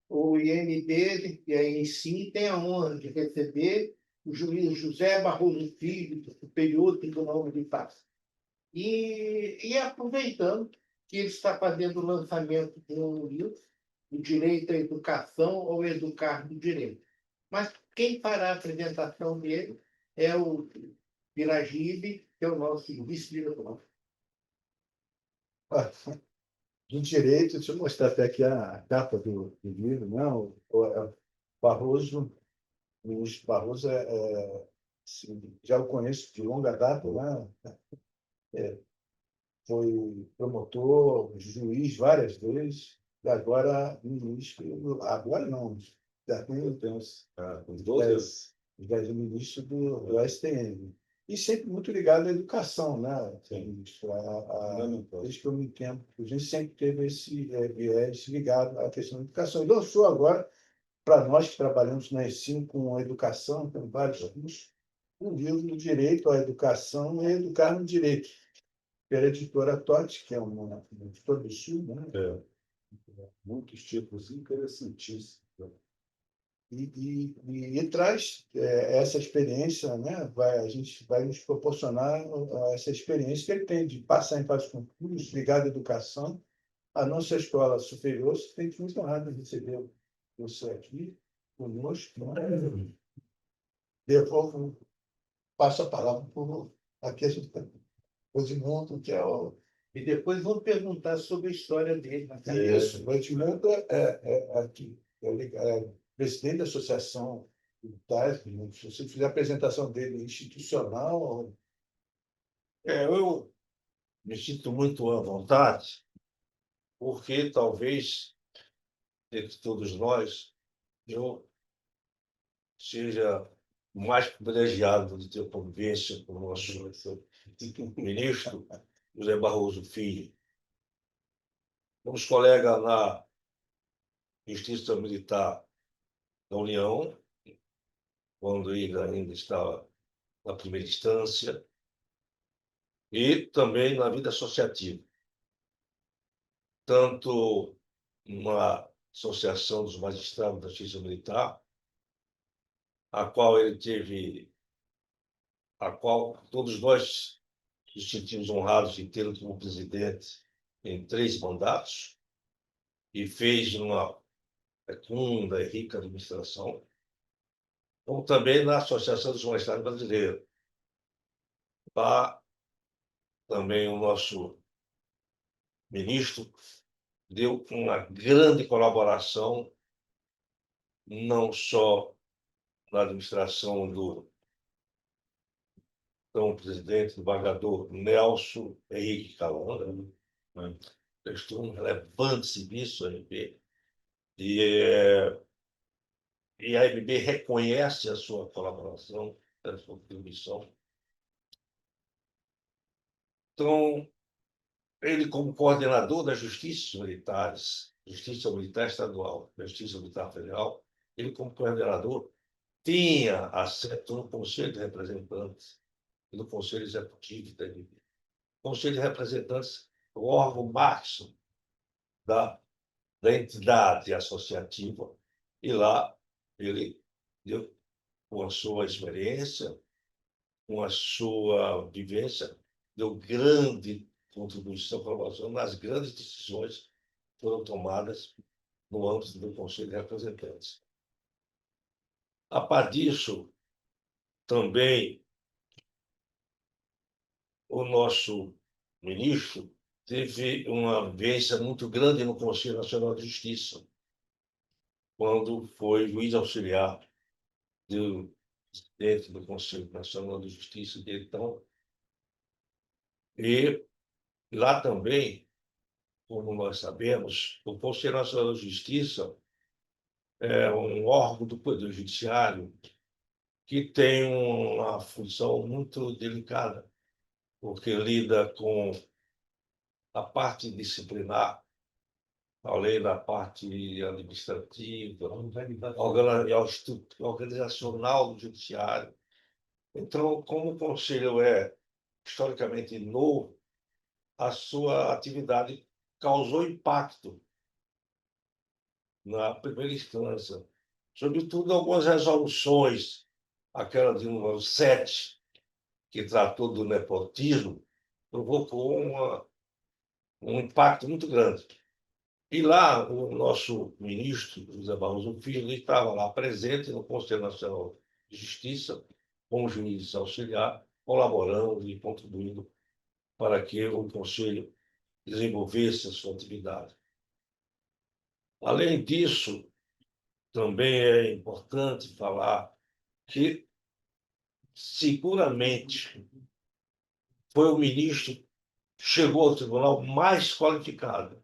O INB, em si, tem a honra de receber o juiz José Barroso Filho, do Superior Tribunal Militar. E aproveitando que ele está fazendo o lançamento de um livro, O Direito à Educação ou Educar no Direito. Mas quem fará a apresentação dele é o Piragibe, que é o nosso vice-diretor. Do direito, deixa eu mostrar até aqui a capa do livro, né? Barroso, o ministro Barroso assim, já o conheço de longa data, né? Foi promotor, juiz várias vezes, e agora ministro, agora não, já tem uns Uns 12 anos. já é ministro do STM. E sempre muito ligado à educação, né? Sim. Desde que eu me entendo, a gente sempre teve esse viés ligado à questão da educação. E lançou agora, para nós que trabalhamos na ensino com a educação, tem vários cursos, um livro do direito à educação e educar no direito, pela editora Totti, que é uma editora do Sul, né? Muitos títulos interessantíssimos. E traz essa experiência, né? A gente vai nos proporcionar essa experiência que ele tem de passar em vários concursos ligados à educação. A nossa escola superior se tem muito honrado de receber você aqui conosco. Né? Depois passo a palavra para aqui a gente tem o Edmundo, que é o... E depois vou perguntar sobre a história dele. Isso, o Edmundo aqui, presidente da Associação Militar. Se você fizer a apresentação dele institucional... Eu me sinto muito à vontade, porque talvez, entre todos nós, eu seja o mais privilegiado de ter convivência com o nosso ministro, José Barroso Filho. Fomos colegas na Justiça Militar da União, quando ele ainda estava na primeira instância, e também na vida associativa, tanto uma associação dos magistrados da Justiça Militar, a qual todos nós nos sentimos honrados de tê-lo como presidente em 3 mandatos, e fez uma fecunda e rica administração, como também na Associação dos Magistrados Brasileiros. Lá também o nosso ministro deu uma grande colaboração, não só na administração do então presidente, do embargador Nelson Henrique Calanda, né? Prestou um relevante serviço à AMB, e a AMB reconhece a sua colaboração, a sua contribuição. Então, ele, como coordenador das justiças militares, Justiça Militar Estadual, Justiça Militar Federal, ele, como coordenador, tinha assento no Conselho de Representantes e no Conselho Executivo da AMB. O Conselho de Representantes, o órgão máximo da entidade associativa, e lá ele deu, com a sua experiência, com a sua vivência, deu grande contribuição para nas grandes decisões que foram tomadas no âmbito do Conselho de Representantes. A par disso, também o nosso ministro teve uma vivência muito grande no Conselho Nacional de Justiça, quando foi juiz auxiliar dentro do Conselho Nacional de Justiça de então. E lá também, como nós sabemos, o Conselho Nacional de Justiça é um órgão do Poder Judiciário que tem uma função muito delicada, porque lida com a parte disciplinar, além da parte administrativa, organizacional do Judiciário. Então, como o Conselho é historicamente novo, a sua atividade causou impacto na primeira instância. Sobretudo, algumas resoluções, aquela de número 7, que tratou do nepotismo, provocou um impacto muito grande. E lá, o nosso ministro, José Barroso Filho, ele estava lá presente no Conselho Nacional de Justiça, como juiz auxiliar, colaborando e contribuindo para que o Conselho desenvolvesse a sua atividade. Além disso, também é importante falar que, seguramente, foi o ministro que chegou ao tribunal mais qualificado,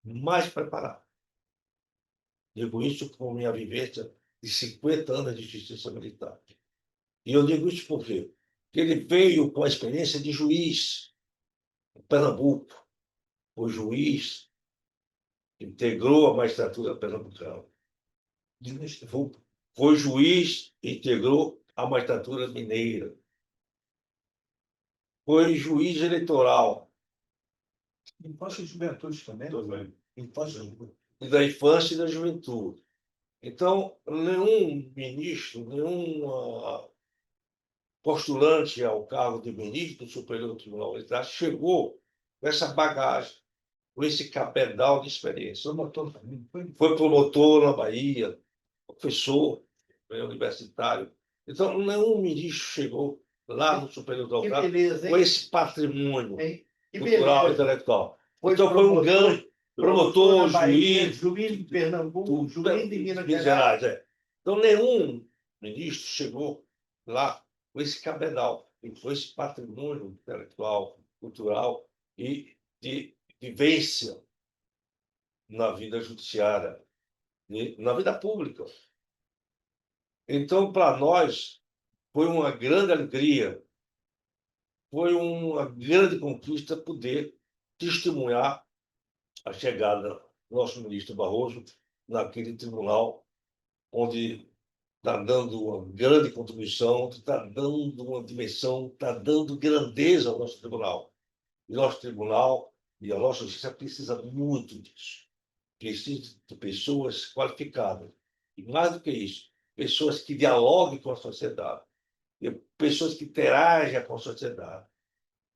mais preparado. Digo isso com minha vivência de 50 anos de justiça militar. E eu digo isso por quê? Porque ele veio com a experiência de juiz em Pernambuco. O juiz integrou a magistratura pernambucana. Foi juiz e integrou a magistratura mineira. Foi juiz eleitoral. Infância e juventude também. Também. Infância e juventude. E da infância e da juventude. Então, nenhum ministro, nenhum postulante ao cargo de ministro do Superior Tribunal Militar chegou com essa bagagem, com esse cabedal de experiência. Foi promotor na Bahia, professor universitário. Então, nenhum ministro chegou lá no Superior Que Tribunal beleza, com hein? esse patrimônio Hein? Que cultural e beleza. intelectual. Foi Então, foi um grande promotor, na Bahia, juiz, juiz de Pernambuco, juiz de Minas Minas Gerais. Gerais. Então, nenhum ministro chegou lá com esse cabedal, com esse patrimônio intelectual, cultural e de vivência na vida judiciária, e na vida pública. Então, para nós, foi uma grande alegria, foi uma grande conquista poder testemunhar a chegada do nosso ministro Barroso naquele tribunal onde está dando uma grande contribuição, está dando uma dimensão, está dando grandeza ao nosso tribunal. E nosso tribunal e a nossa justiça precisa muito disso. Precisa de pessoas qualificadas. E mais do que isso, pessoas que dialoguem com a sociedade, e pessoas que interagem com a sociedade.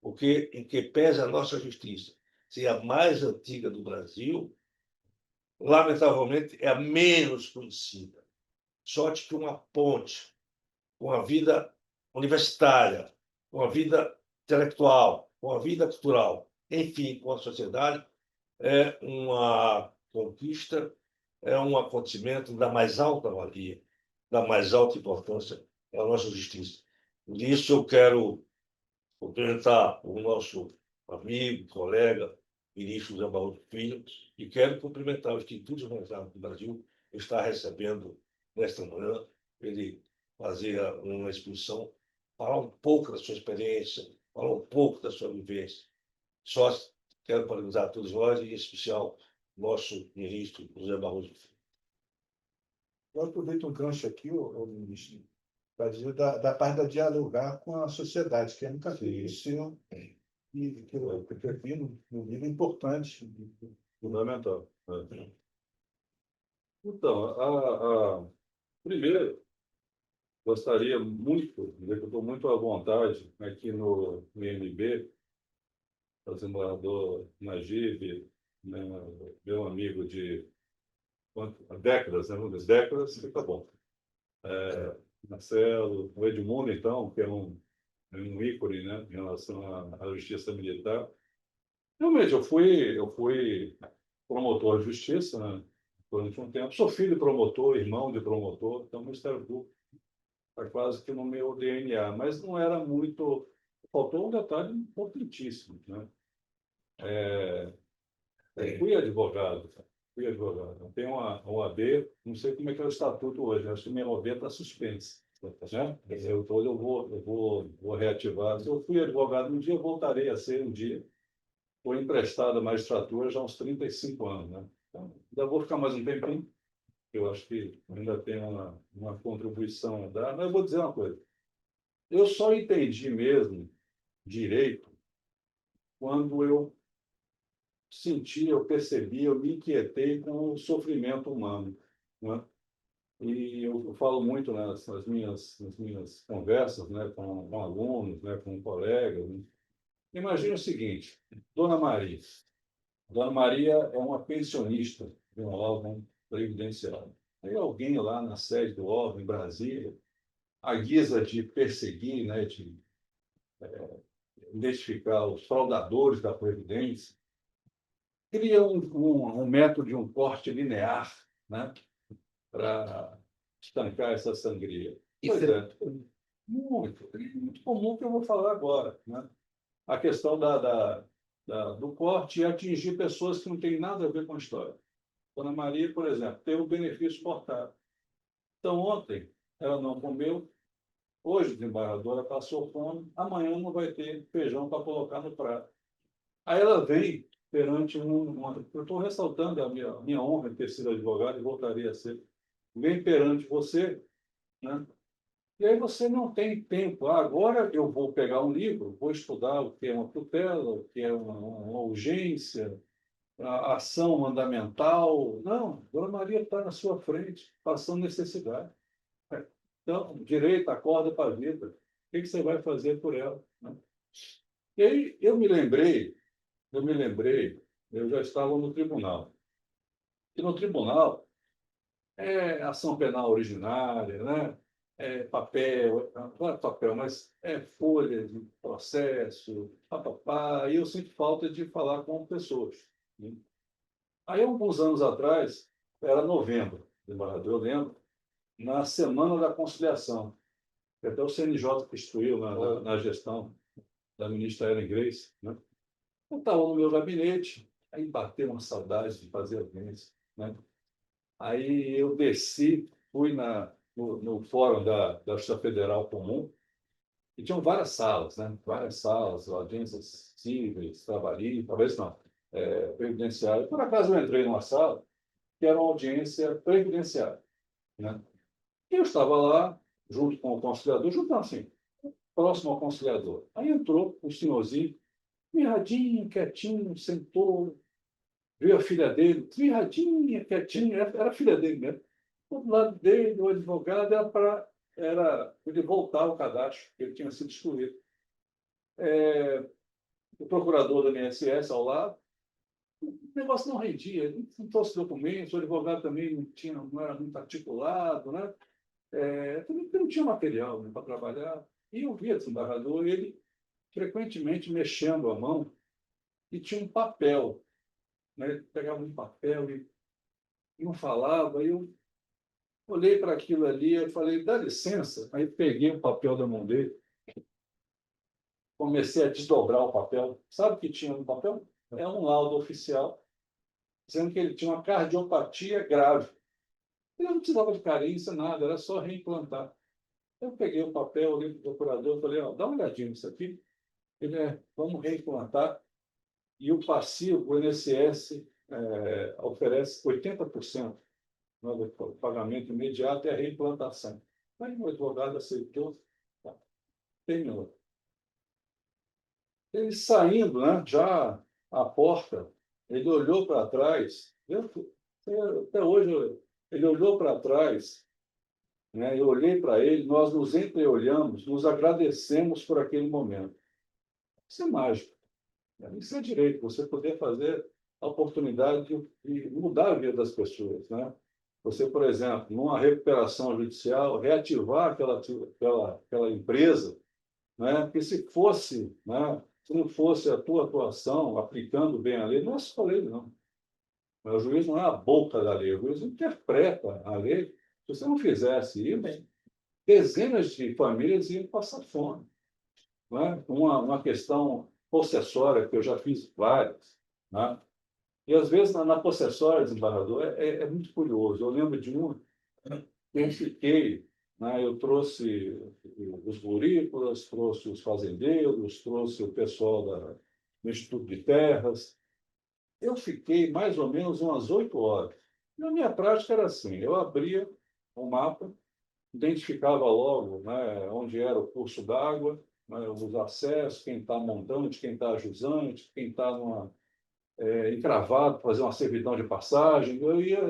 Porque, em que pese a nossa justiça ser a mais antiga do Brasil, lamentavelmente é a menos conhecida. Sorte que uma ponte com a vida universitária, com a vida intelectual, com a vida cultural, enfim, com a sociedade, é uma conquista, é um acontecimento da mais alta valia, da mais alta importância para a nossa justiça. Por isso, eu quero cumprimentar o nosso amigo, colega, ministro José Barroso Filho, e quero cumprimentar o Instituto Humanitário do Brasil, que está recebendo, nesta manhã, ele fazia uma exposição, falar um pouco da sua experiência, falar um pouco da sua vivência. Só quero parabenizar a todos nós, e em especial nosso ministro José Barroso Filho. Eu aproveito um gancho aqui, ministro, para dizer da parte da dialogar com a sociedade, que é um capítulo seu, e que eu vi no livro importante. Fundamental. É. Então, primeiro, gostaria muito, dizer que eu estou muito à vontade aqui no INB, o desembargador Najib, né, meu amigo de décadas, né, muitas décadas, está bom. Marcelo, o Edmundo, então, que é um ícone, né, em relação à justiça militar. Realmente, eu fui promotor de justiça, né, durante um tempo. Sou filho de promotor, irmão de promotor, então o Ministério Público está quase que no meu DNA, mas não era muito. Faltou um detalhe importantíssimo, né? Eu fui advogado. Eu tenho uma OAB, não sei como é que é o estatuto hoje, acho que minha OAB está suspensa. Né? Eu vou reativar. Se eu fui advogado um dia, eu voltarei a ser um dia. Foi emprestado à magistratura já há uns 35 anos. Né? Então, ainda vou ficar mais um tempinho. Eu acho que ainda tenho uma contribuição a dar. Mas eu vou dizer uma coisa. Eu só entendi mesmo direito quando eu senti, eu percebi, eu me inquietei com o sofrimento humano, né? E eu falo muito nas minhas conversas, né, com alunos, né, com colegas, né? Imagine o seguinte, Dona Maria. Dona Maria é uma pensionista de um órgão previdenciário. Aí alguém lá na sede do órgão, em Brasília, à guisa de perseguir, né, de identificar os fraudadores da Previdência, cria um método de um corte linear, né, para estancar essa sangria. Pois Isso é, muito comum que eu vou falar agora, né? A questão do corte e atingir pessoas que não têm nada a ver com a história. Dona Maria, por exemplo, teve o benefício cortado. Então, ontem, ela não comeu, hoje, desembargadora, passou fome, amanhã não vai ter feijão para colocar no prato. Aí ela vem perante eu estou ressaltando a minha honra de ter sido advogado e voltaria a ser. Vem perante você, né? E aí você não tem tempo. Ah, agora eu vou pegar um livro, vou estudar o que é uma tutela, o que é uma urgência, a ação mandamental. Não, Dona Maria está na sua frente, passando necessidade. Então, direito, acorda para a vida. O que você vai fazer por ela, né? E aí eu já estava no tribunal. E no tribunal, é ação penal originária, né? É papel, não é papel, mas é folha de processo, papapá, e eu sinto falta de falar com pessoas, né? Aí, alguns anos atrás, era novembro, eu lembro, na Semana da Conciliação, que até o CNJ que instituiu na gestão da ministra Ellen Grace, né? Eu estava no meu gabinete, aí bateu uma saudade de fazer audiência, né? Aí eu desci, fui no fórum da Justiça Federal Comum, e tinham várias salas, né? Várias salas, audiências cíveis, trabalhistas, talvez não, previdenciárias. Por acaso eu entrei numa sala que era uma audiência previdenciária, né? E eu estava lá, junto com o conciliador, junto não, assim, próximo ao conciliador. Aí entrou o senhorzinho, mirradinho, quietinho, sentou, viu a filha dele, mirradinha, quietinha, era a filha dele mesmo. Do lado dele, o advogado, era ele voltar ao cadastro, que ele tinha sido excluído. O procurador do INSS ao lado, o negócio não rendia, ele não trouxe documentos, o advogado também não era muito articulado, né? Também não tinha material, né, para trabalhar. E eu via desembargador, ele frequentemente mexendo a mão, e tinha um papel, né? Ele pegava um papel e não falava. Aí eu olhei para aquilo ali, eu falei, dá licença. Aí peguei o papel da mão dele, comecei a desdobrar o papel. Sabe o que tinha no papel? É um laudo oficial, dizendo que ele tinha uma cardiopatia grave. Ele não precisava de carência, nada, era só reimplantar. Eu peguei o papel, olhei para o procurador e falei, dá uma olhadinha nisso aqui. Ele vamos reimplantar. E o passivo, o INSS, oferece 80%, né, do pagamento imediato e a reimplantação. Aí o advogado aceitou, tá, terminou. Ele saindo, né, já à porta, ele olhou para trás, até hoje ele olhou para trás, né, eu olhei para ele, nós nos entreolhamos, nos agradecemos por aquele momento. Isso é mágico. Isso é direito, você poder fazer a oportunidade de mudar a vida das pessoas, né? Você, por exemplo, numa recuperação judicial, reativar aquela empresa, né? Porque se não fosse a tua atuação aplicando bem a lei, não é só a lei, não. Mas o juiz não é a boca da lei, o juiz interpreta a lei. Se você não fizesse isso, dezenas de famílias iam passar fome, né? Uma questão possessória, que eu já fiz várias, né? E, às vezes, na possessória, desembargador, é muito curioso. Eu lembro de uma que eu fiquei, né? Eu trouxe os borícolas, trouxe os fazendeiros, trouxe o pessoal do Instituto de Terras. Eu fiquei mais ou menos umas 8 horas. E a minha prática era assim, eu abria o mapa, identificava logo, né, onde era o curso d'água, né, os acessos, quem está montante, quem está jusante, quem está encravado, fazer uma servidão de passagem. Eu ia,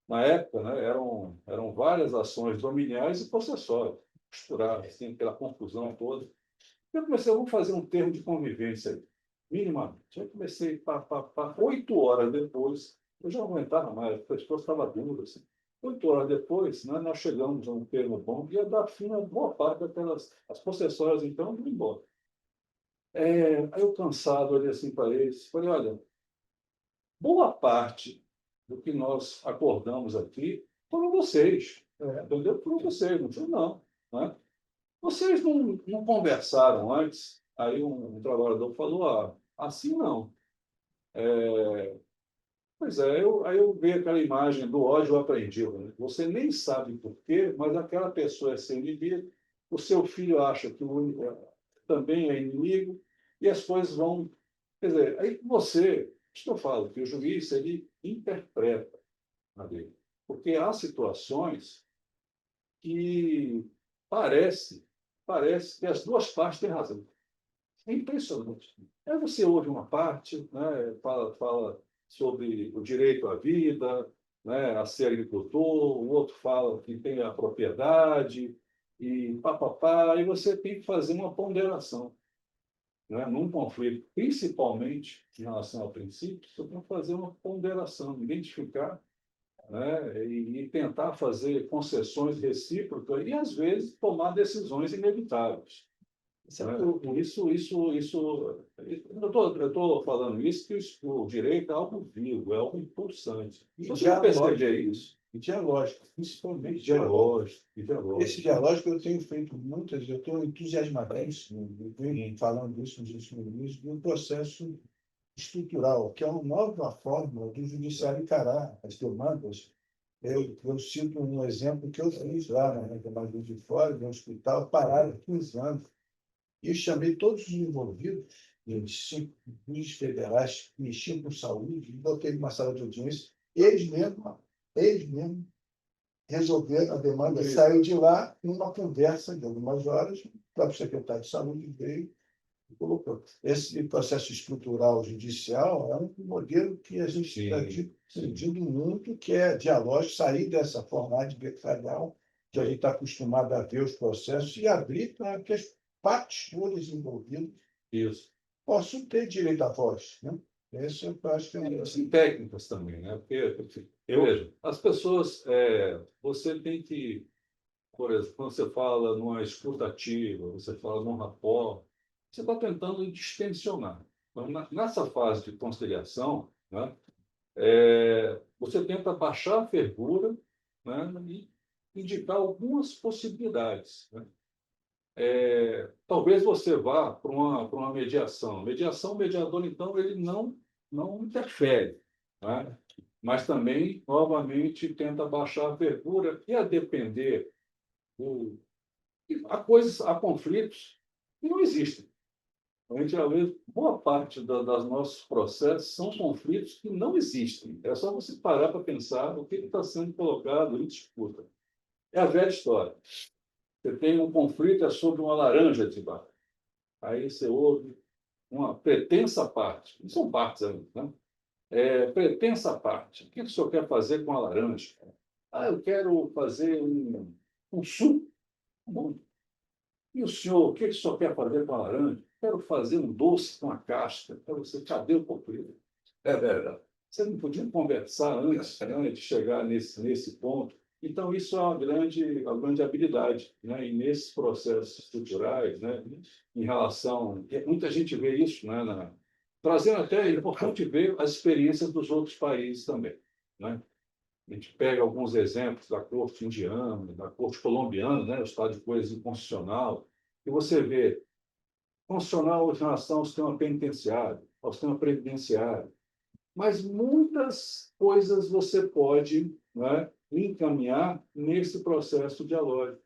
na época, né, eram várias ações dominiais e possessórias, misturadas, assim, aquela confusão toda. Eu comecei, vamos fazer um termo de convivência aí, minimamente. Eu comecei, 8 horas depois, eu já não aguentava mais, a pessoa estava dura, assim. 8 horas depois, né, nós chegamos a um termo bom que ia dar fim a boa parte daquelas, as possessórias, então, iam embora. Aí eu cansado, olhei assim para eles, falei, olha, boa parte do que nós acordamos aqui foram vocês, entendeu? Foram vocês, não foi não, né? Vocês não conversaram antes? Aí um trabalhador falou, assim não. Pois é, aí eu vi aquela imagem do ódio apreendido, né? Você nem sabe por quê, mas aquela pessoa é seu inimigo, o seu filho acha que também é inimigo, e as coisas vão. Quer dizer, aí você, isso que eu falo, que o juiz ele interpreta a lei. Porque há situações que parece que as duas partes têm razão. É impressionante. Aí você ouve uma parte, né, fala sobre o direito à vida, né, a ser agricultor, o outro fala que tem a propriedade, e papapá, e você tem que fazer uma ponderação. Né, num conflito, principalmente em relação ao princípio, você tem que fazer uma ponderação, identificar, né, e tentar fazer concessões recíprocas e, às vezes, tomar decisões inevitáveis. Eu estou falando isso que o direito é algo vivo, é algo impulsante. Se você não perceber isso, E dialógico, principalmente dialógico, e dialógico. Esse dialógico eu tenho feito muitas, eu estou entusiasmadíssimo, eu venho falando isso nos últimos meses, de um processo estrutural, que é uma nova forma do judiciário encarar as demandas. Eu cito um exemplo que eu fiz lá na Demanda de Fora, no hospital, parado há 15 anos, e eu chamei todos os envolvidos, de 5 juízes federais que mexiam com saúde, e botei numa sala de audiência, eles mesmos resolveram a demanda, saiu de lá numa conversa de algumas horas, o próprio secretário de saúde veio e colocou. Esse processo estrutural judicial é um modelo que a gente está pedindo muito, que é dialógico, sair dessa forma adversarial, que a gente está acostumado a ver os processos, e abrir para que as partes todas envolvidas possam ter direito à voz. Né? Esse eu acho que é Assim, técnicas também, né? Porque, veja, as pessoas, você tem que, por exemplo, quando você fala numa escuta ativa, você fala num rapport, você está tentando distensionar. Então, nessa fase de conciliação, né, você tenta baixar a fervura, né, e indicar algumas possibilidades. Né? Talvez você vá para uma mediação. Mediação, o mediador, então, ele não interfere, né? Mas também, novamente, tenta baixar a fervura e, a depender, há conflitos que não existem. A gente já vê boa parte das nossos processos são conflitos que não existem. É só você parar para pensar o que está sendo colocado em disputa. É a velha história. Você tem um conflito sobre uma laranja de bar. Aí você ouve uma pretensa parte, não são partes ainda, né? Pretensa parte. O que o senhor quer fazer com a laranja? Eu quero fazer um suco. Bom. E o senhor, o que o senhor quer fazer com a laranja? Quero fazer um doce com a casca. Para você, cadê o conflito? É verdade. Você não podia conversar antes, né, de chegar nesse ponto. Então, isso é uma grande habilidade, né? E nesses processos estruturais, né, em relação. Muita gente vê isso, né, trazendo até, é importante ver as experiências dos outros países também. Né? A gente pega alguns exemplos da corte indiana, da corte colombiana, né, o estado de coisas inconstitucional, e você vê constitucional em relação ao sistema penitenciário, ao sistema previdenciário. Mas muitas coisas você pode, né, encaminhar nesse processo dialógico,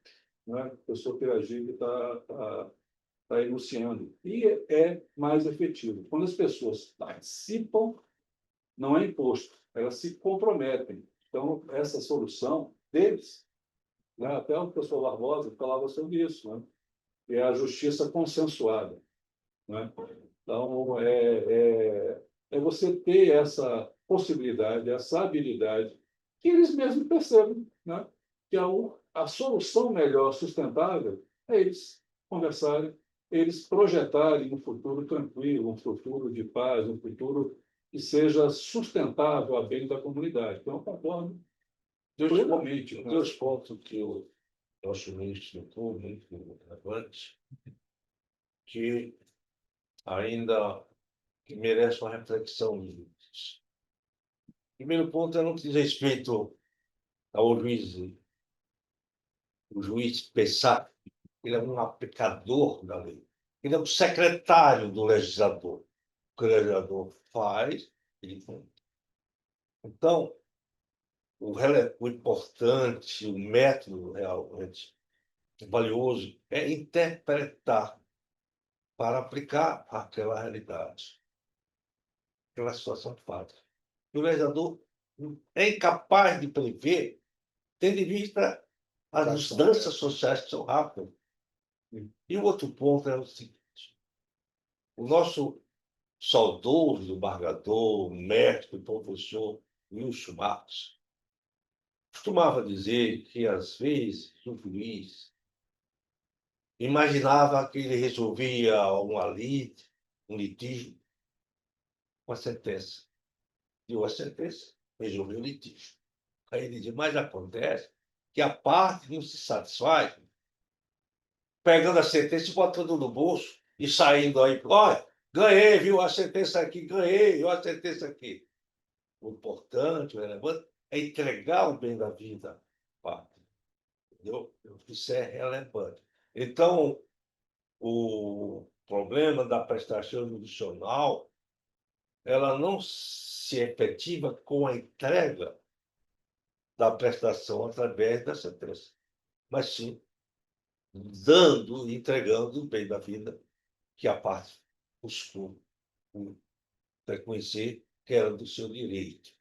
né? O professor Peragini está enunciando. E é mais efetivo. Quando as pessoas participam, não é imposto, elas se comprometem. Então, essa solução deles, né, até o professor Barbosa falava sobre isso, né, é a justiça consensuada. né? Então, é você ter essa possibilidade, essa habilidade, que eles mesmos percebem, né? Que a solução melhor, sustentável, é eles conversarem, eles projetarem um futuro tranquilo, um futuro de paz, um futuro que seja sustentável a bem da comunidade. Então, eu concordo plenamente, né? Dois pontos que o nosso ministro tocou, muito relevantes, que ainda merece uma reflexão. Primeiro ponto é no que diz respeito ao juiz, o juiz pensar que ele é um aplicador da lei. Ele é um secretário do legislador. O que o legislador faz, ele cumpre. Então, o importante, o método realmente valioso é interpretar para aplicar aquela realidade, aquela situação fática. O legislador é incapaz de prever, tendo em vista as mudanças sociais que são rápidas. E o outro ponto é o seguinte: o nosso saudoso embargador, médico e professor Wilson Marcos costumava dizer que, às vezes, o juiz imaginava que ele resolvia um litígio com a sentença. Deu a sentença, resolveu o litígio. Aí ele diz, mas acontece que a parte não se satisfaz pegando a sentença e botando no bolso e saindo aí. Olha, ganhei, viu a sentença aqui, ganhei, viu a sentença aqui. O importante, o relevante, é entregar o bem da vida. Entendeu? Isso é relevante. Então, o problema da prestação judicial, ela não se efetiva com a entrega da prestação através da sentença, mas sim dando e entregando o bem da vida que a parte buscou reconhecer que era do seu direito.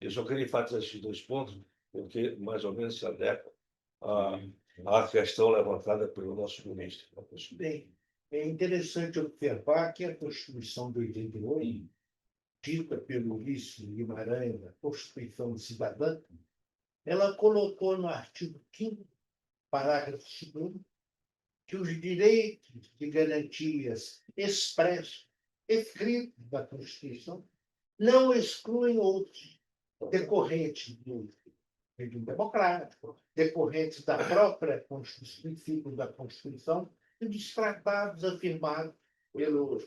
Eu só queria enfatizar esses dois pontos, porque mais ou menos se adequa à questão levantada pelo nosso ministro. Bem, é interessante observar que a Constituição de 88, dita pelo Ulisses Guimarães, a Constituição Cidadã, ela colocou no artigo 5º, parágrafo 2º, que os direitos e garantias expressos, escritos da Constituição, não excluem outros, decorrentes do regime democrático, decorrentes da própria Constituição, da Constituição e dos tratados afirmados pelo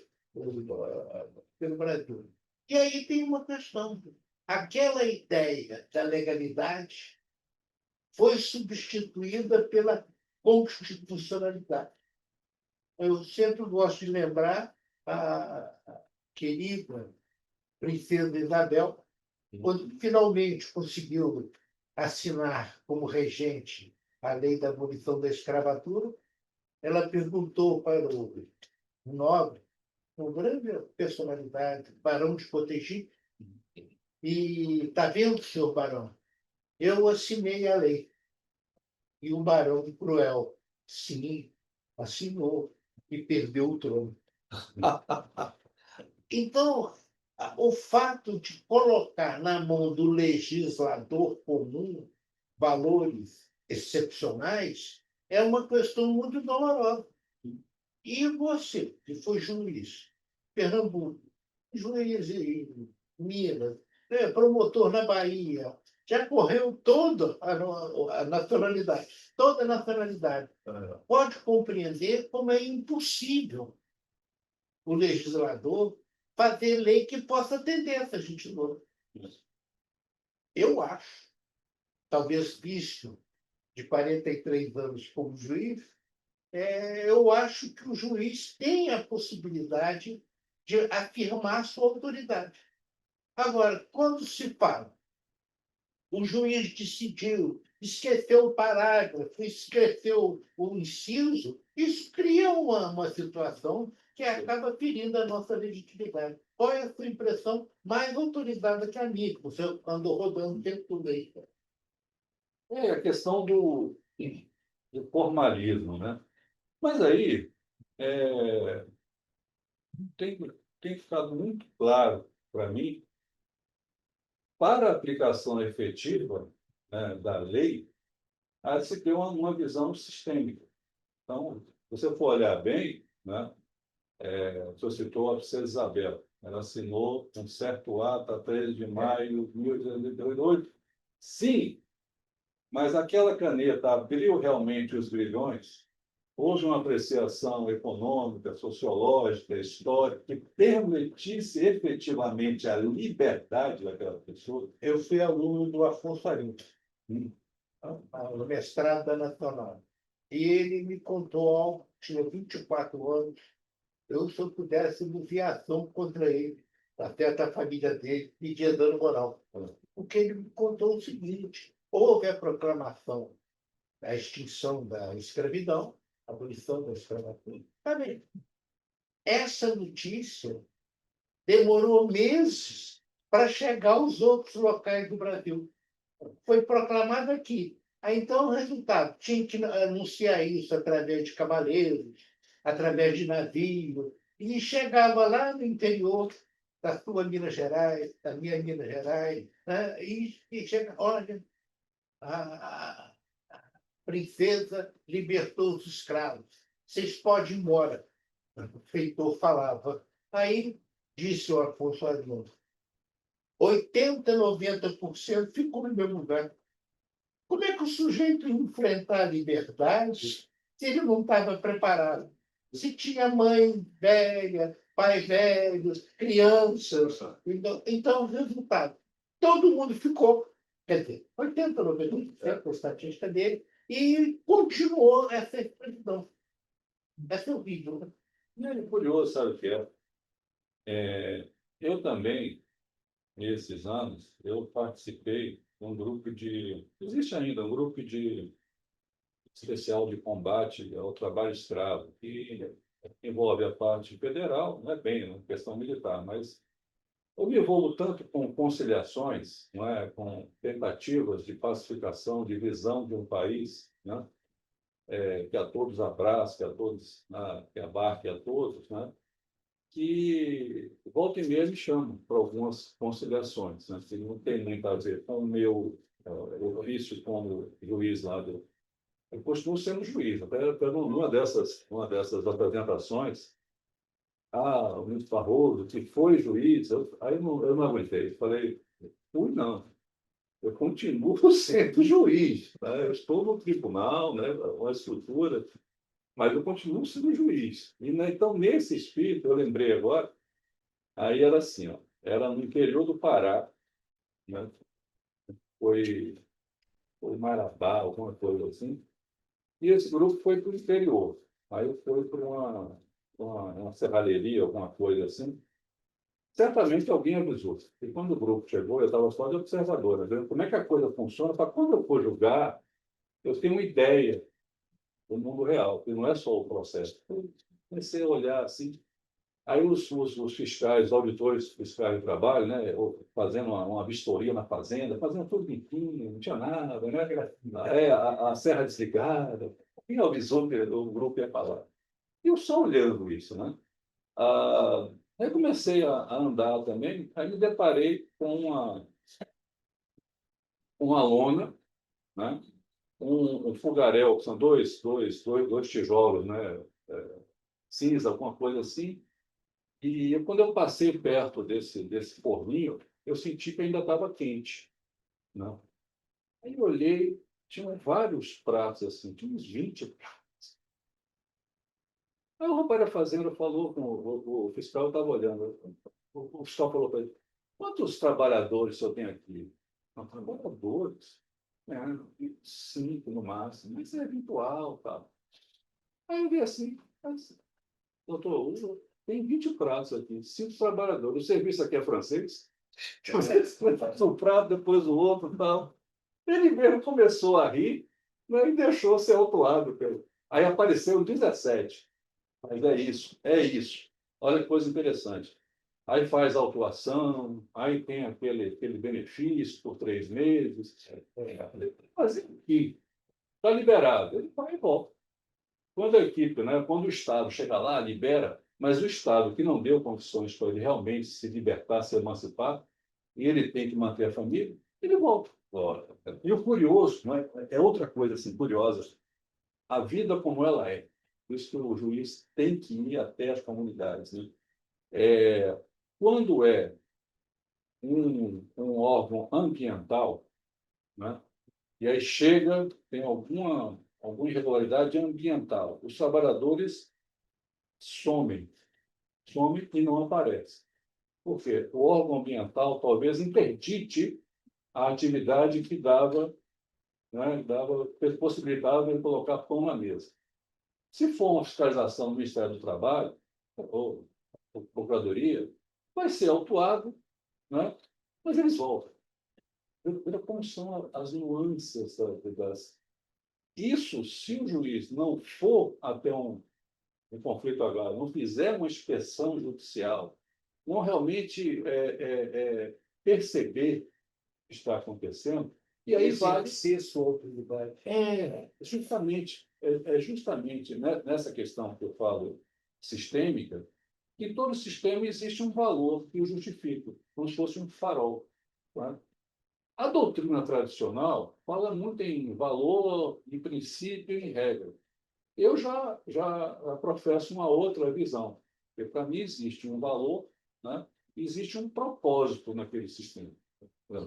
Brasil. E aí tem uma questão. Aquela ideia da legalidade foi substituída pela constitucionalidade. Eu sempre gosto de lembrar a querida princesa Isabel, quando finalmente conseguiu assinar como regente a lei da abolição da escravatura, ela perguntou para o nobre, uma grande personalidade, Barão de Cotegipe, e está vendo, senhor Barão, eu assinei a lei. E o Barão de Cruel, sim, assinou e perdeu o trono. Então, o fato de colocar na mão do legislador comum valores excepcionais é uma questão muito dolorosa. E você, que foi juiz, Pernambuco, juiz em Minas, promotor na Bahia, já correu toda a nacionalidade, toda a nacionalidade. Pode compreender como é impossível o legislador fazer lei que possa atender essa gente nova. Eu acho, talvez visto de 43 anos como juiz, eu acho que o juiz tem a possibilidade de afirmar sua autoridade. Agora, quando se fala, o juiz decidiu, esqueceu o parágrafo, esqueceu o inciso, isso cria uma situação que acaba ferindo a nossa legitimidade. Qual é a sua impressão mais autorizada que a minha? Você andou rodando o tempo todo aí. É a questão do formalismo, né? Mas aí, tem, tem ficado muito claro para mim, para a aplicação efetiva, né, da lei, há de se ter uma visão sistêmica. Então, se você for olhar bem, né, o senhor citou a princesa Isabel. Ela assinou um certo ato a 13 de maio de 1888. Sim, mas aquela caneta abriu realmente os grilhões? Houve uma apreciação econômica, sociológica, histórica, que permitisse efetivamente a liberdade daquela pessoa? Eu fui aluno do Afonso Arinos, Hum. no mestrado da Nacional. E ele me contou algo, tinha 24 anos. Se eu pudesse movia ação contra ele, até a família dele, pedia dano moral. Porque ele me contou o seguinte: houve a proclamação da extinção da escravidão, a abolição da escravatura. Tá bem. Essa notícia demorou meses para chegar aos outros locais do Brasil. Foi proclamado aqui. Aí, então, o resultado, tinha que anunciar isso através de cavaleiros, através de navio, e chegava lá no interior da sua Minas Gerais, da minha Minas Gerais, né? E chega, olha, a princesa libertou os escravos, vocês podem ir embora. O feitor falava. Aí, disse o Afonso Arinos, 80, 90% ficou no mesmo lugar. Como é que o sujeito ia enfrentar a liberdade se ele não estava preparado? Se tinha mãe velha, pai velho, crianças. Então, resultado, todo mundo ficou, quer dizer, 80, 90% a estatística dele, e continuou essa escravidão. Essa é horrível, né? E é curioso, sabe o que é? Eu também, nesses anos, eu participei de um grupo de... Existe ainda um grupo de especial de combate ao trabalho escravo, que envolve a parte federal, não é bem uma questão militar, mas eu me envolvo tanto com conciliações, não é, com tentativas de pacificação, de visão de um país, né, que a todos abraça, que a todos, né, que abarque a todos, né, que volta e meia me chamam para algumas conciliações, né, que não tem muito a ver com o meu ofício como juiz lá do... Eu continuo sendo juiz, até uma dessas apresentações, o ministro Barroso, que foi juiz, eu não aguentei. Falei, fui não, eu continuo sendo juiz. Né? Eu estou no tribunal, né, uma estrutura, mas eu continuo sendo juiz. E, né, então, nesse espírito, eu lembrei agora, aí era assim, ó, era no interior do Pará, né, foi, foi Marabá, alguma coisa assim, e esse grupo foi para o interior. Aí eu fui para uma serralheria, alguma coisa assim. Certamente alguém avisou. E quando o grupo chegou, eu estava só de observador, vendo como é que a coisa funciona, para quando eu for julgar, eu tenho uma ideia do mundo real, que não é só o processo. Eu comecei a olhar assim. Aí os fiscais, os auditores fiscais de trabalho, né, fazendo uma vistoria na fazenda, fazendo tudo limpinho, não tinha nada, né? A serra desligada. Quem avisou que o grupo ia falar? E eu só olhando isso, né? Aí comecei a andar também, aí me deparei com uma lona, né? Um fogaréu, que são dois tijolos, né? Cinza, alguma coisa assim. E quando eu passei perto desse forninho, eu senti que ainda estava quente. Né? Aí eu olhei, tinham vários pratos assim, tinha uns 20 pratos. Aí o rapaz da fazenda falou, com o fiscal estava olhando, o fiscal falou para ele, quantos trabalhadores o senhor tem aqui? Não, trabalhadores? É, 5 no máximo, mas é virtual, tá? Aí eu vi assim, mas, doutor, tem 20 pratos aqui, 5 trabalhadores. O serviço aqui é francês? Você faz um prato, depois o outro e tal. Ele mesmo começou a rir, né, e deixou ser autuado. Aí apareceu 17. Mas é isso, é isso. Olha que coisa interessante. Aí faz a autuação, aí tem aquele benefício por 3 meses. Mas aqui, está liberado. Ele vai e volta. Quando a equipe, né, quando o Estado chega lá, libera, Mas o Estado que não deu condições para ele realmente se libertar, se emancipar, e ele tem que manter a família, ele volta. E o curioso, não é? É outra coisa assim, curiosa, a vida como ela é. Por isso que o juiz tem que ir até as comunidades. Né? Quando é um órgão ambiental, né? E aí chega, tem alguma irregularidade ambiental, os trabalhadores somem e não aparecem. Por quê? O órgão ambiental talvez interdite a atividade que dava, né, possibilitava ele colocar pão na mesa. Se for uma fiscalização do Ministério do Trabalho, ou Procuradoria, vai ser autuado, né, mas eles voltam. Veja como são as nuances das. Isso, se o juiz não for até um conflito agrário, não fizer uma inspeção judicial, não realmente perceber o que está acontecendo, e aí vai ser solto de baixo. Justamente nessa questão que eu falo sistêmica, que em todo sistema existe um valor que o justifica, como se fosse um farol. Tá? A doutrina tradicional fala muito em valor, em princípio e em regra. Eu já professo uma outra visão, porque para mim existe um valor, né? Existe um propósito naquele sistema.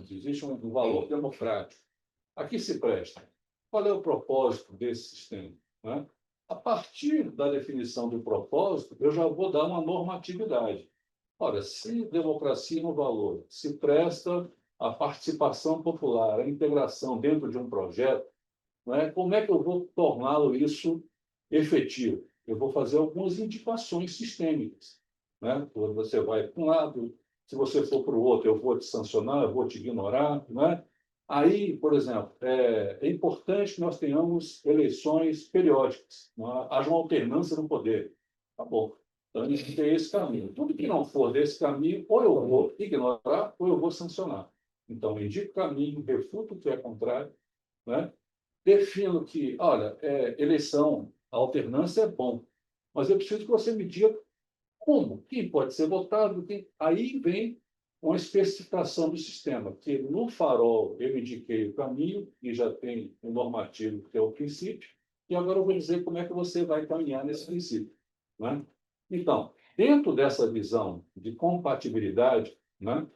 Existe um valor democrático. A que se presta? Qual é o propósito desse sistema? Né? A partir da definição do propósito, eu já vou dar uma normatividade. Ora, se democracia no valor se presta à participação popular, à integração dentro de um projeto, né, como é que eu vou torná-lo isso efetivo? Eu vou fazer algumas indicações sistêmicas. Né? Quando você vai para um lado, se você for para o outro, eu vou te sancionar, eu vou te ignorar. Né? Aí, por exemplo, é importante que nós tenhamos eleições periódicas, né? Haja uma alternância no poder. Tá bom. Então, a gente tem esse caminho. Tudo que não for desse caminho, ou eu vou ignorar, ou eu vou sancionar. Então, indico o caminho, refuto o que é contrário, né? Defino que, olha, eleição, a alternância é bom, mas eu preciso que você me diga como, quem pode ser votado, quem. Aí vem uma especificação do sistema, que no farol eu indiquei o caminho, e já tem um normativo que é o princípio, e agora eu vou dizer como é que você vai caminhar nesse princípio. Né? Então, dentro dessa visão de compatibilidade, né,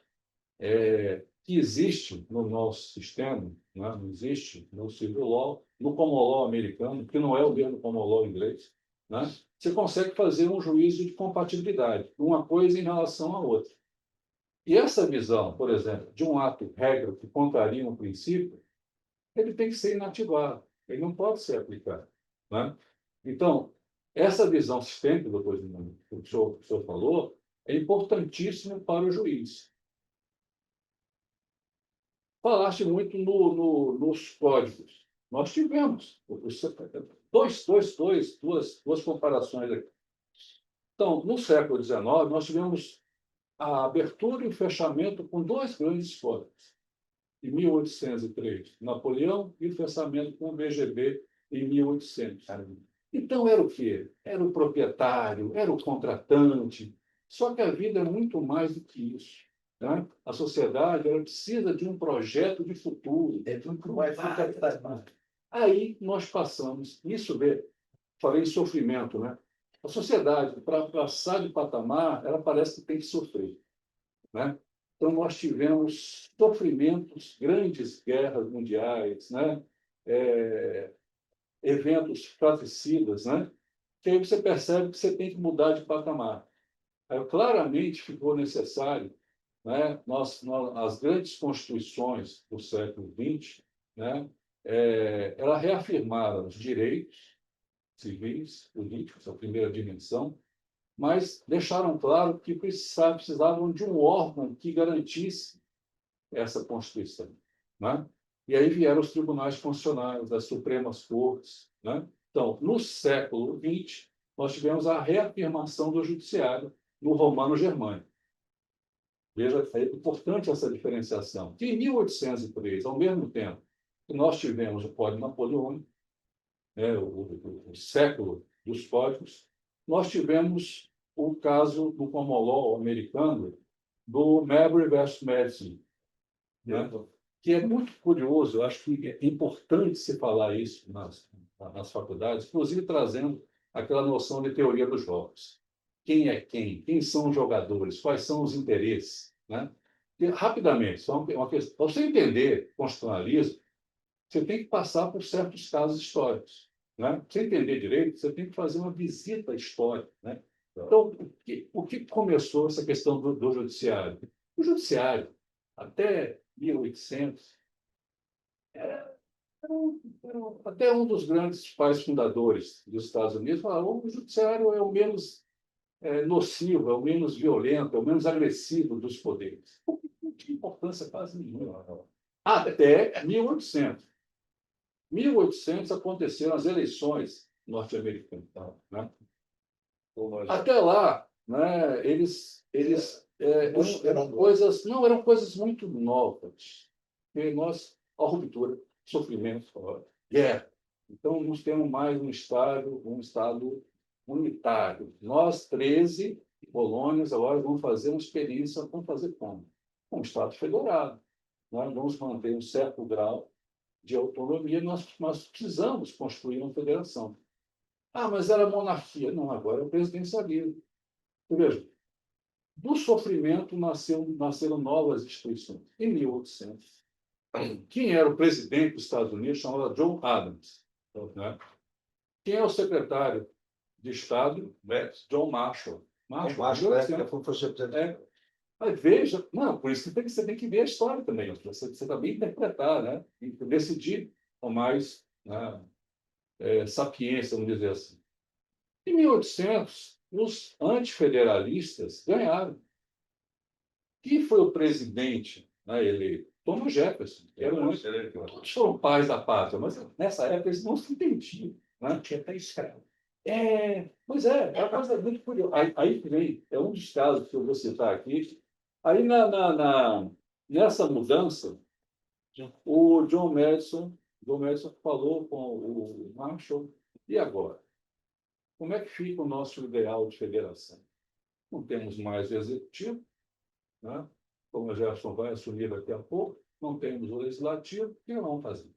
que existe no nosso sistema, né, não existe no civil law, no common law americano, que não é o mesmo common law inglês, né, você consegue fazer um juízo de compatibilidade, uma coisa em relação à outra. E essa visão, por exemplo, de um ato regra que contraria um princípio, ele tem que ser inativado, ele não pode ser aplicado. Né? Então, essa visão sistêmica, depois do que o senhor falou, é importantíssima para o juiz. Falaste muito nos códigos. Nós tivemos duas comparações aqui. Então, no século XIX, nós tivemos a abertura e o fechamento com dois grandes códigos. Em 1803, Napoleão, e o fechamento com o BGB em 1800. Então, era o quê? Era o proprietário, era o contratante. Só que a vida é muito mais do que isso. Né? A sociedade ela precisa de um projeto de futuro. É muito mais capitalismo. Aí nós passamos, isso falei em sofrimento, né? A sociedade, para passar de patamar, ela parece que tem que sofrer. Né? Então, nós tivemos sofrimentos, grandes guerras mundiais, né? Eventos fratricidas, né? Que aí você percebe que você tem que mudar de patamar. Aí, claramente ficou necessário, né? As grandes constituições do século XX, né? Elas reafirmaram os direitos civis, políticos, a primeira dimensão, mas deixaram claro que precisavam de um órgão que garantisse essa Constituição. Né? E aí vieram os tribunais constitucionais, as Supremas Cortes. Né? Então, no século XX, nós tivemos a reafirmação do judiciário no romano-germânico. Veja, é importante essa diferenciação. Que em 1803, ao mesmo tempo que nós tivemos o Código Napoleônico, o século dos códigos, nós tivemos o caso do common law americano do Marbury versus Madison, né? Que é muito curioso. Eu acho que é importante se falar isso nas faculdades, inclusive trazendo aquela noção de teoria dos jogos. Quem é quem? Quem são os jogadores? Quais são os interesses? Né? E, rapidamente, só uma questão. Para você entender constitucionalismo, você tem que passar por certos casos históricos. Né? Para você entender direito, você tem que fazer uma visita histórica. Né? Então, o que começou essa questão do judiciário? O judiciário, até 1800, até um dos grandes pais fundadores dos Estados Unidos falou: o judiciário é o menos nocivo, é o menos violento, é o menos agressivo dos poderes. Não tinha importância quase nenhuma. Até 1800. 1800 aconteceram as eleições norte-americanas. Né? Até lá, né, eram coisas muito novas. E nós, a ruptura, sofrimento, guerra. Então, nós temos mais um Estado unitário. Nós, 13 colônias, agora vamos fazer uma experiência, vamos fazer como? Um Estado federado. Nós vamos manter um certo grau de autonomia, nós precisamos construir uma federação. Mas era monarquia. Não, agora é o presidencialismo. Veja, do sofrimento nasceram novas instituições. Em 1800, quem era o presidente dos Estados Unidos chamava John Adams. Né? Quem é o secretário de Estado? John Marshall. Marshall, Mas veja, não, por isso que você tem que ver a história também, você também interpretar, né? E decidir com mais, né, sapiência, vamos dizer assim. Em 1800, os antifederalistas ganharam. Quem foi o presidente, né, eleito? Thomas Jefferson. Todos foram pais da pátria, mas nessa época eles não se entendiam. Né? Tinha até escravo. Pois é uma coisa muito curiosa. Aí vem, é um dos casos que eu vou citar aqui. Aí, nessa mudança, o John Madison falou com o Marshall: e agora? Como é que fica o nosso ideal de federação? Não temos mais o executivo, né? Como o Jefferson vai assumir daqui a pouco, não temos o legislativo, o que nós vamos fazer?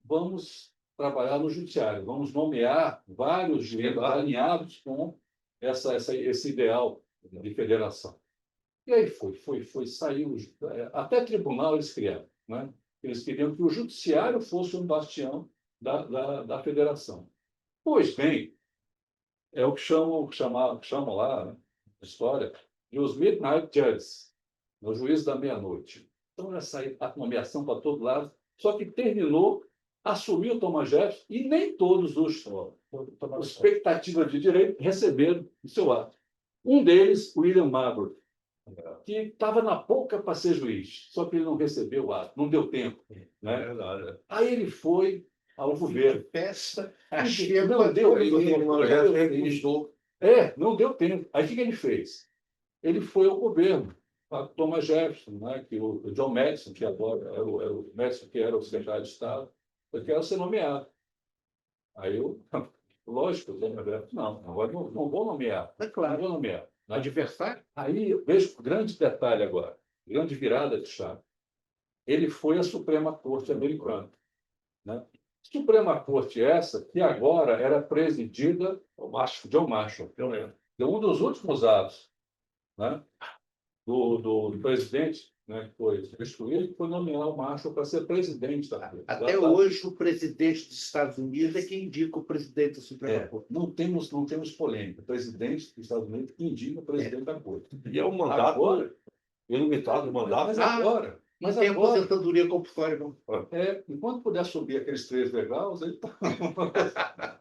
Vamos trabalhar no judiciário, vamos nomear vários juízes alinhados com esse ideal de federação. E aí saiu, até tribunal eles criaram, né? Eles queriam que o judiciário fosse um bastião da federação. Pois bem, é o que chamam lá, né, na história, de os Midnight Judges, os juízes da meia-noite. Então, essa nomeação para todo lado, só que terminou, assumiu Thomas Jefferson, e nem todos os expectativas de direito receberam o seu ato. Um deles, William Marbury, que estava na boca para ser juiz, só que ele não recebeu o ato, não deu tempo. Né? Aí ele foi ao governo. Festa, não deu tempo. Aí o que ele fez? Ele foi ao governo, para Thomas Jefferson, né? Que o John Madison, que agora era o Madison, que era o secretário de Estado, eu quero ser nomeado. Aí lógico, o Thomas Jefferson, não, agora não vou nomear. É claro. Não vou nomear. Adversário? Aí veja o grande detalhe agora, grande virada de chave. Ele foi à Suprema Corte americana. Né? Suprema Corte essa que agora era presidida por John Marshall. Um dos últimos atos, né, do presidente, né, que foi destruído, foi nomear o Marshall para ser presidente da Corte. Até hoje, o presidente dos Estados Unidos é quem indica o presidente da Suprema Corte. Não temos polêmica. O presidente dos Estados Unidos indica o presidente da Corte. E é um mandato ilimitado, mandato. Mas tem aposentadoria compulsória, não. Enquanto puder subir aqueles 3 degraus, ele está.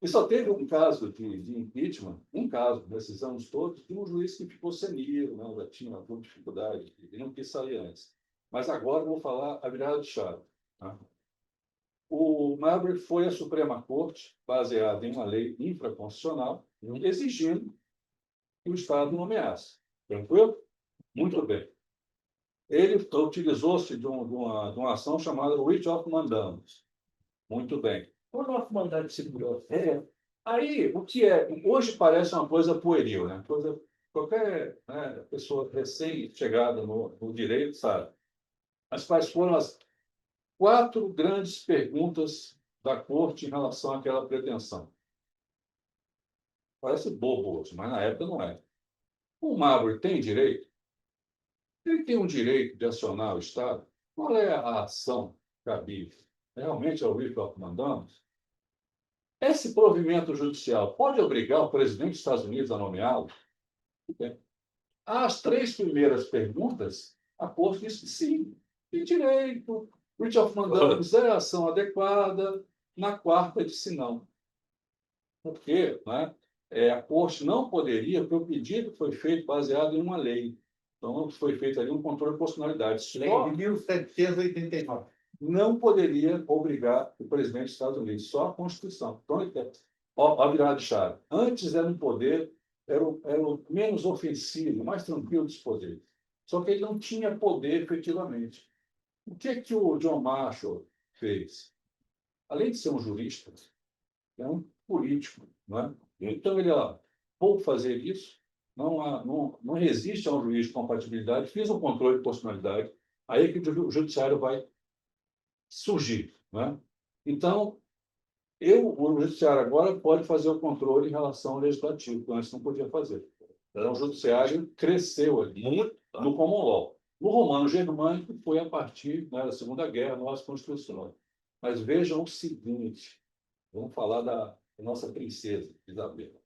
E só teve um caso de impeachment, nesses anos todos, de um juiz que ficou senil, né? Já tinha alguma dificuldade, e não quis sair antes. Mas agora eu vou falar a virada de chave. Tá? O Marbury foi à Suprema Corte, baseado em uma lei infraconstitucional, exigindo que o Estado nomeasse. Tranquilo? Muito bem. Ele utilizou-se de uma ação chamada Writ of Mandamus. Muito bem. O nosso mandado de segurança. Aí, o que é? Hoje parece uma coisa pueril, né? Qualquer, né, pessoa recém-chegada no direito sabe. Mas quais foram as 4 grandes perguntas da corte em relação àquela pretensão? Parece bobo hoje, mas na época não é. O Marbury tem direito? Ele tem um direito de acionar o Estado? Qual é a ação cabível? Realmente é o livro que nós mandamos? Esse provimento judicial pode obrigar o presidente dos Estados Unidos a nomeá-lo? As 3 primeiras perguntas, a Corte disse que sim, tem direito. O writ of mandamus é a ação adequada. Na 4ª disse não. Por quê? Né? A Corte não poderia, porque o pedido foi feito baseado em uma lei. Então, foi feito ali um controle de constitucionalidade. Lei de 1789. Não poderia obrigar o presidente dos Estados Unidos, só a Constituição. Então, a virada de chave. Antes era um poder, era o menos ofensivo, mais tranquilo dos poderes. Só que ele não tinha poder efetivamente. O que o John Marshall fez? Além de ser um jurista, é um político. Não é? Então, ele, vou fazer isso, não resiste a um juiz de compatibilidade, fiz um controle de constitucionalidade, aí é que o judiciário vai surgir. Né? Então, o judiciário agora pode fazer o controle em relação ao legislativo, que antes não podia fazer. Então, o judiciário cresceu ali no common law. No romano-germânico foi a partir, né, da Segunda Guerra, novas constituições. Mas vejam o seguinte, vamos falar da nossa princesa Isabel.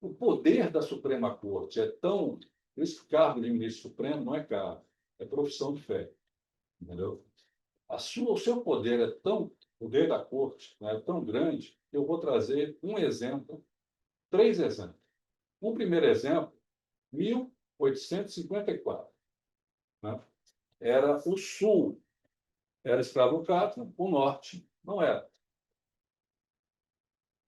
O poder da Suprema Corte é tão... Esse cargo de ministro supremo não é cargo, é profissão de fé. Entendeu? O seu poder é tão... O poder da Corte, né, é tão grande que eu vou trazer um exemplo, 3 exemplos. Um primeiro exemplo, 1854. Né? Era o sul, era escravocrata, o norte não era.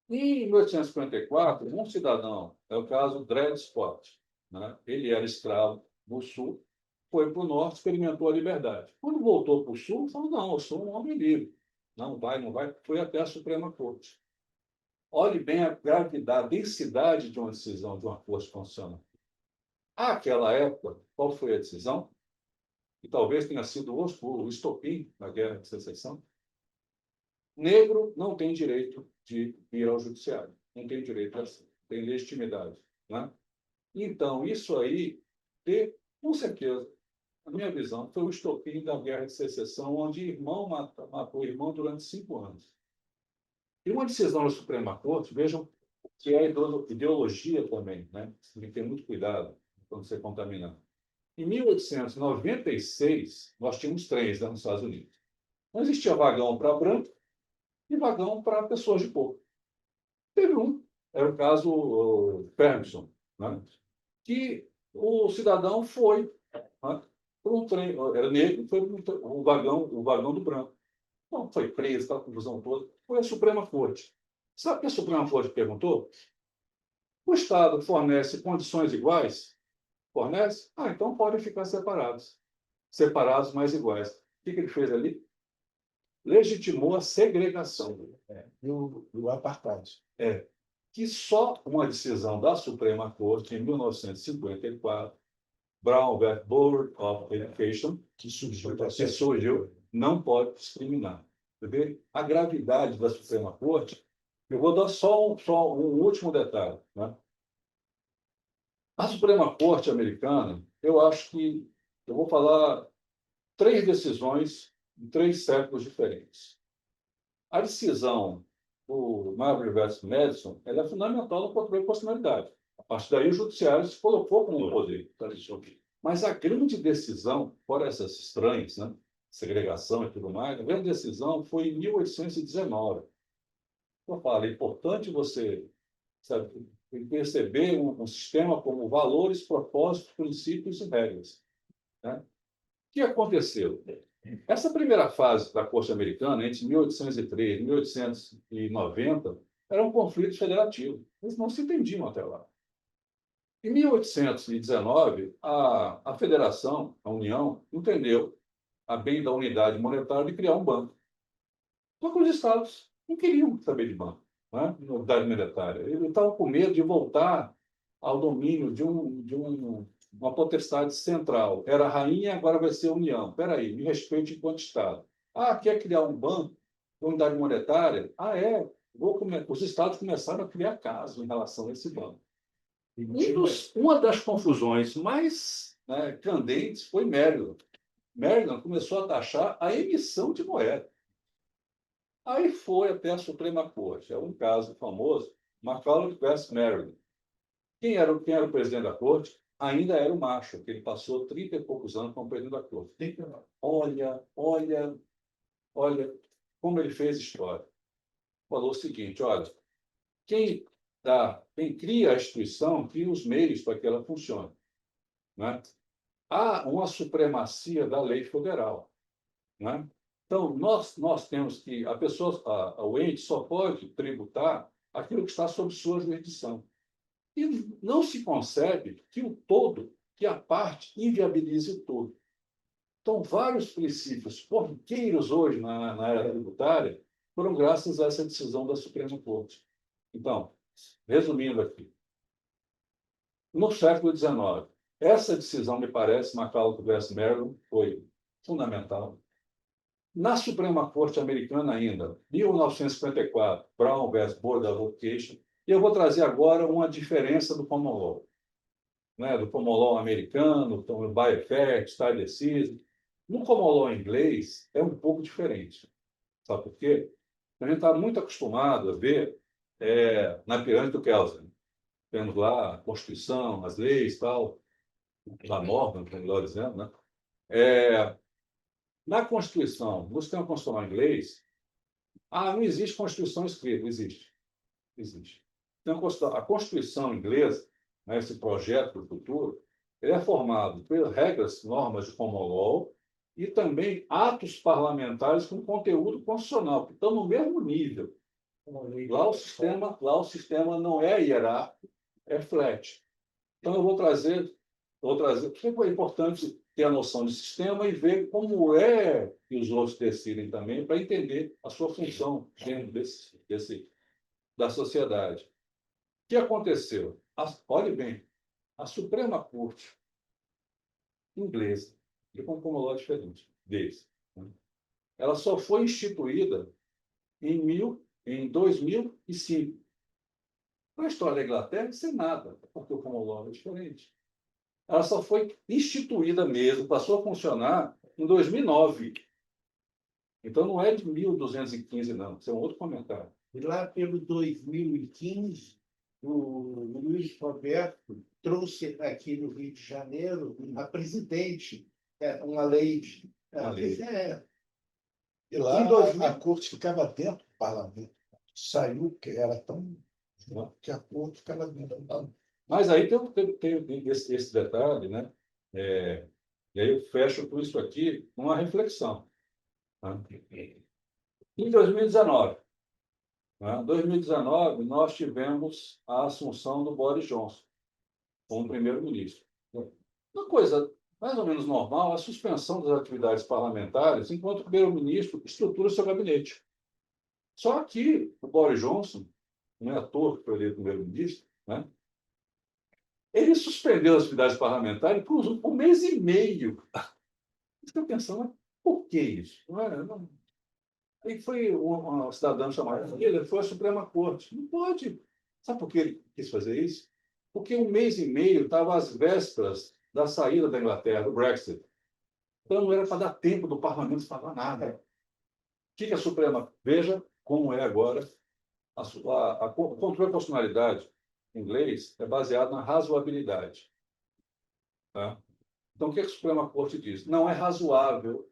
Em 1854, um cidadão, é o caso Dred Scott, né? Ele era escravo no sul, foi para o norte, experimentou a liberdade. Quando voltou para o sul, falou, não, eu sou um homem livre. Não vai, foi até a Suprema Corte. Olhe bem a gravidade, a densidade de uma decisão de uma Corte Constitucional. Àquela época, qual foi a decisão? E talvez tenha sido o estopim da Guerra de Secessão. Negro não tem direito de ir ao judiciário, não tem direito a assim, tem legitimidade. Né? Então, isso aí, com certeza, a minha visão, foi o estopim da Guerra de Secessão, onde irmão matou irmão durante 5 anos. E uma decisão da Suprema Corte, vejam que é ideologia também, né? Você tem que ter muito cuidado quando você contaminar. Em 1896, nós tínhamos trens, né, nos Estados Unidos. Não existia vagão para branco e vagão para pessoas de cor. Teve era o caso Ferguson, né, que o cidadão foi, né, para um trem, era negro, foi para o vagão do branco. Então, foi preso, aquela confusão toda. Foi a Suprema Corte. Sabe o que a Suprema Corte perguntou? O Estado fornece condições iguais? Fornece? Então podem ficar separados. Separados, mas iguais. O que ele fez ali? Legitimou a segregação. E o apartheid. Que só uma decisão da Suprema Corte, em 1954, Brown v. Board of Education, que surgiu, não pode discriminar. A gravidade da Suprema Corte, eu vou dar só um último detalhe. Né? A Suprema Corte americana, eu acho que eu vou falar 3 decisões em 3 séculos diferentes. A decisão do Marbury versus Madison, ela é fundamental no controle de constitucionalidade. A partir daí, o judiciário se colocou como um poder. Mas a grande decisão, fora essas estranhas, né, segregação e tudo mais, a grande decisão foi em 1819. Eu falo, é importante você, sabe, perceber um sistema como valores, propósitos, princípios e regras. Né? O que aconteceu? Essa primeira fase da Corte Americana, entre 1803 e 1890, era um conflito federativo. Eles não se entendiam até lá. Em 1819, a Federação, a União, entendeu a bem da unidade monetária de criar um banco. Só que os estados não queriam saber de banco. né, na unidade militar. Ele estava com medo de voltar ao domínio uma potestade central. Era a rainha, agora vai ser a União. Espera aí, me respeite enquanto Estado. Ah, quer criar um banco, unidade monetária? Ah, é. Os Estados começaram a criar casos em relação a esse banco. Uma das confusões mais, né, candentes foi Maryland. Maryland começou a taxar a emissão de moeda. Aí foi até a Suprema Corte. É um caso famoso, Macaulay versus Maryland. Quem era o presidente da Corte? Ainda era o Marshall, que ele passou 30 e poucos anos como presidente da Corte. Olha como ele fez história. Falou o seguinte, olha, quem cria a instituição cria os meios para que ela funcione, né? Há uma supremacia da lei federal, né? Então, nós temos que... o ente só pode tributar aquilo que está sob sua jurisdição. E não se concebe que o todo, que a parte, inviabilize o todo. Então, vários princípios corriqueiros hoje na área tributária foram graças a essa decisão da Suprema Corte. Então, resumindo aqui, no século XIX, essa decisão, me parece, Macaulay versus Maryland, foi fundamental. Na Suprema Corte Americana ainda, 1954, Brown versus Board of Education, e eu vou trazer agora uma diferença do common law, né? Do common law americano, do by effect, time decision. No common law inglês é um pouco diferente. Sabe por quê? A gente está muito acostumado a ver na pirâmide do Kelsen. Temos lá a Constituição, as leis, tal, a norma, melhor dizendo, né? Na Constituição, no sistema constitucional inglês, não existe Constituição escrita, existe. Então, a Constituição inglesa, né, esse projeto do futuro, ele é formado por regras, normas de common law e também atos parlamentares com conteúdo constitucional, que estão no mesmo nível. Lá o sistema não é hierárquico, é flat. Então, eu vou trazer, porque é importante ter a noção de sistema e ver como é que os outros decidem também, para entender a sua função dentro da sociedade. O que aconteceu? Olhe bem, a Suprema Corte inglesa, de um common law diferente desse, né? Ela só foi instituída em 2005. Na história da Inglaterra, isso é nada, porque o common law é diferente. Ela só foi instituída mesmo, passou a funcionar em 2009. Então, não é de 1215, não. Isso é um outro comentário. E lá pelo 2015, o Luiz Roberto trouxe aqui no Rio de Janeiro a presidente, uma lei. E lá Em 2000 a corte ficava dentro do parlamento. Saiu, que era tão... que a corte ficava dentro do parlamento. Mas aí tem esse detalhe, né? E aí eu fecho com isso aqui, uma reflexão. Tá? Em 2019, nós tivemos a assunção do Boris Johnson como primeiro-ministro. Uma coisa mais ou menos normal é a suspensão das atividades parlamentares enquanto o primeiro-ministro estrutura seu gabinete. Só que o Boris Johnson, não é à toa que foi eleito primeiro-ministro, né? Ele suspendeu as atividades parlamentares por um mês e meio. Estou pensando, por que isso? Aí foi um cidadão chamado, ele foi à Suprema Corte. Não pode. Sabe por que ele quis fazer isso? Porque um mês e meio estava às vésperas da saída da Inglaterra, do Brexit. Então não era para dar tempo do parlamento falar nada. O que a Suprema... Veja como é agora o controle da constitucionalidade em inglês é baseado na razoabilidade. Tá? Então, o que a Suprema Corte diz? Não é razoável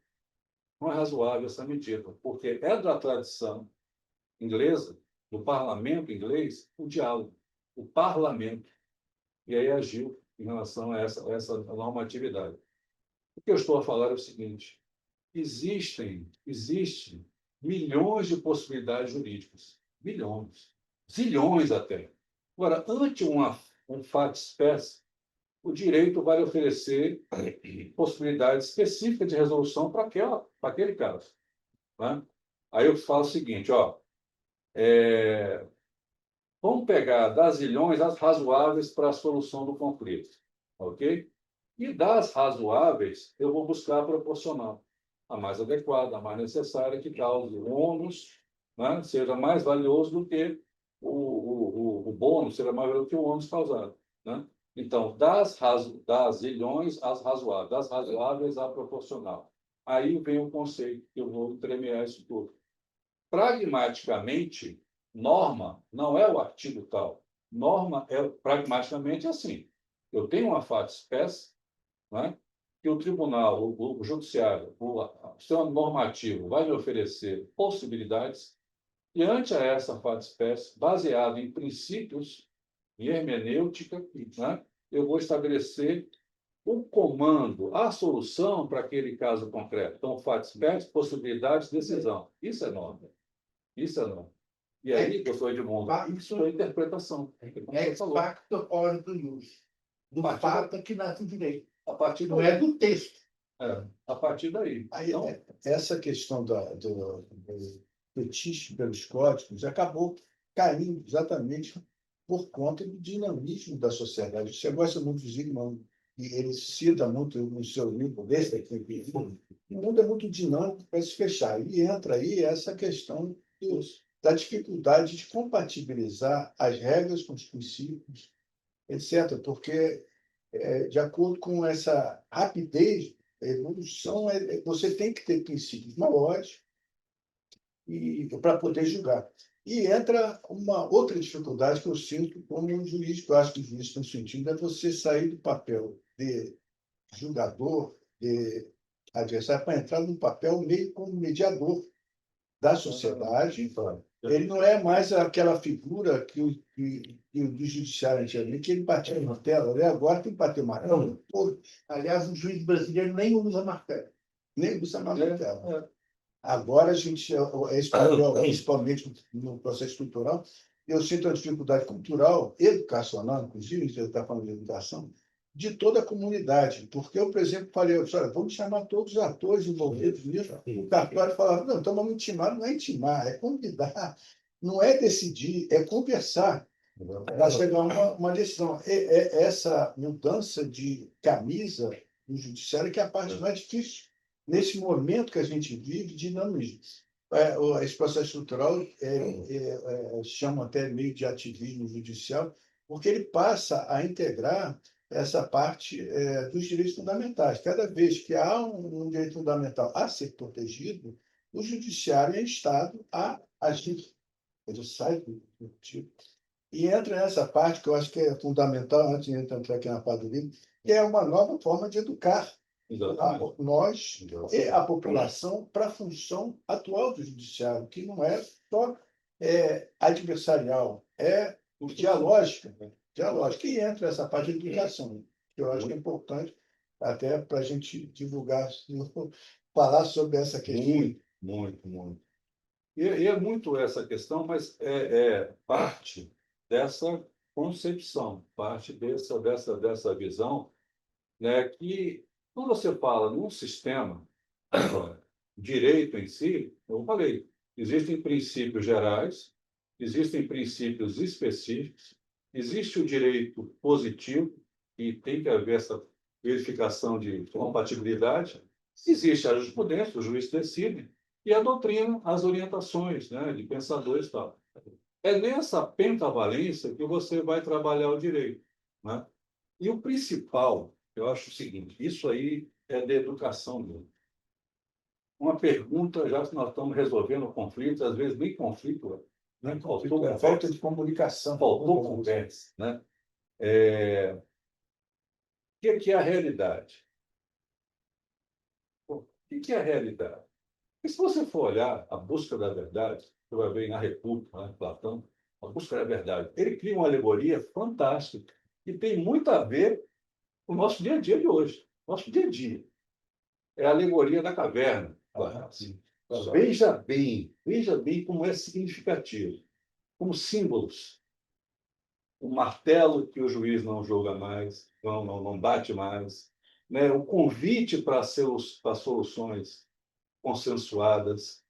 essa medida, porque é da tradição inglesa, do parlamento inglês, o diálogo, o parlamento. E aí agiu em relação a essa normatividade. O que eu estou a falar é o seguinte: existem milhões de possibilidades jurídicas, bilhões, zilhões até. Agora, ante um fato espécie, o direito vai oferecer possibilidades específicas de resolução para aquele caso. Né? Aí eu falo o seguinte, Vamos pegar das ilhões as razoáveis para a solução do conflito, ok? E das razoáveis, eu vou buscar a proporcional, a mais adequada, a mais necessária, que cause o ônus, né, seja mais valioso do que o bônus, seja mais valioso que o ônus causado. Né? Então, das ilhões às razoáveis, das razoáveis à proporcional. Aí vem o conceito que eu vou entremear isso tudo. Pragmaticamente, norma não é o artigo tal. Norma é pragmaticamente assim. Eu tenho uma fato espécie, né, que o tribunal, o judiciário, o sistema normativo vai me oferecer possibilidades, e ante a essa fato espécie, baseado em princípios e hermenêutica, né, eu vou estabelecer o comando, a solução para aquele caso concreto. Então, fato espécie, possibilidades, decisão. Isso é norma. Isso é norma. E aí, doutor Edmundo, isso é interpretação. Ex facto ordo ius. Do Partir fato que nasce o direito. A partir Não daí. é do texto. A partir daí. Aí, Então, essa questão do fetiche pelos códigos acabou caindo exatamente por conta do dinamismo da sociedade. Você gosta muito de Zygmunt, e ele cita muito no seu livro, desse aqui, o mundo é muito dinâmico para se fechar. E entra aí essa questão da dificuldade de compatibilizar as regras com os princípios, etc. Porque, de acordo com essa rapidez da evolução, você tem que ter princípios maiores para poder julgar. E entra uma outra dificuldade que eu sinto como um juiz, que eu acho que os juízes estão sentindo, é você sair do papel de julgador, de adversário, para entrar num papel meio como mediador da sociedade. Ele não é mais aquela figura que o do judiciário antigamente, que ele batia na tela, né? Agora tem que bater o martelo. Aliás, o juiz brasileiro nem usa martelo. Nem usa mais martelo. Agora, a gente, esse papel, principalmente no processo estrutural, eu sinto a dificuldade cultural, educacional, inclusive, você está falando de educação, de toda a comunidade. Porque eu, por exemplo, falei, olha, vamos chamar todos os atores envolvidos nisso. O cartório falava, não, então vamos intimar. Não é intimar, é convidar, não é decidir, é conversar para chegar a uma decisão. Essa mudança de camisa no judiciário que é a parte mais difícil nesse momento que a gente vive, dinamismo. Esse processo estrutural chama até meio de ativismo judicial, porque ele passa a integrar essa parte dos direitos fundamentais. Cada vez que há um direito fundamental a ser protegido, o judiciário é instado a agir. Ele sai do tipo. E entra nessa parte que eu acho que é fundamental, antes de entrar aqui na parte do livro, que é uma nova forma de educar nós e a população para a função atual do judiciário, que não é só adversarial, é dialógica. Dialógica. E entra essa parte de educação, que eu acho que é importante até para a gente divulgar, falar sobre essa questão. muito, muito, muito. E é muito essa questão, mas é parte dessa concepção, parte dessa visão, né, que, quando você fala num sistema, direito em si, eu falei, existem princípios gerais, existem princípios específicos, existe o direito positivo, e tem que haver essa verificação de compatibilidade, existe a jurisprudência, o juiz decide, e a doutrina, as orientações, né, de pensadores e tal. É nessa pentavalência que você vai trabalhar o direito. Né? E o principal, eu acho o seguinte, isso aí é de educação mesmo. Uma pergunta, já que nós estamos resolvendo conflitos, às vezes nem conflito, né? Falta de comunicação. Faltou conversa. Né? O que é a realidade? O que é a realidade? E se você for olhar a busca da verdade, você vai ver na República, né, Platão, a busca da verdade. Ele cria uma alegoria fantástica, que tem muito a ver com o nosso dia a dia de hoje. Nosso dia a dia. É a alegoria da caverna. Veja bem como é significativo. Como símbolos. O martelo que o juiz não joga mais, não bate mais. Né? O convite para soluções consensuadas.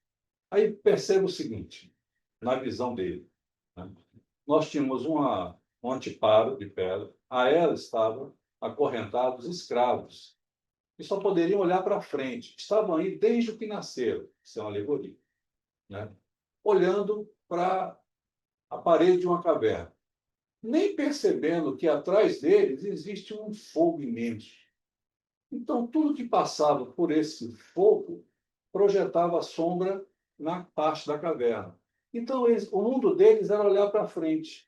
Aí percebe o seguinte, na visão dele. Né? nós tínhamos um anteparo de pedra, a ela estavam acorrentados escravos, que só poderiam olhar para frente. Estavam aí desde o que nasceram, isso é uma alegoria, né? Olhando para a parede de uma caverna, nem percebendo que atrás deles existe um fogo imenso. Então, tudo que passava por esse fogo projetava sombra na parte da caverna. Então, o mundo deles era olhar para frente.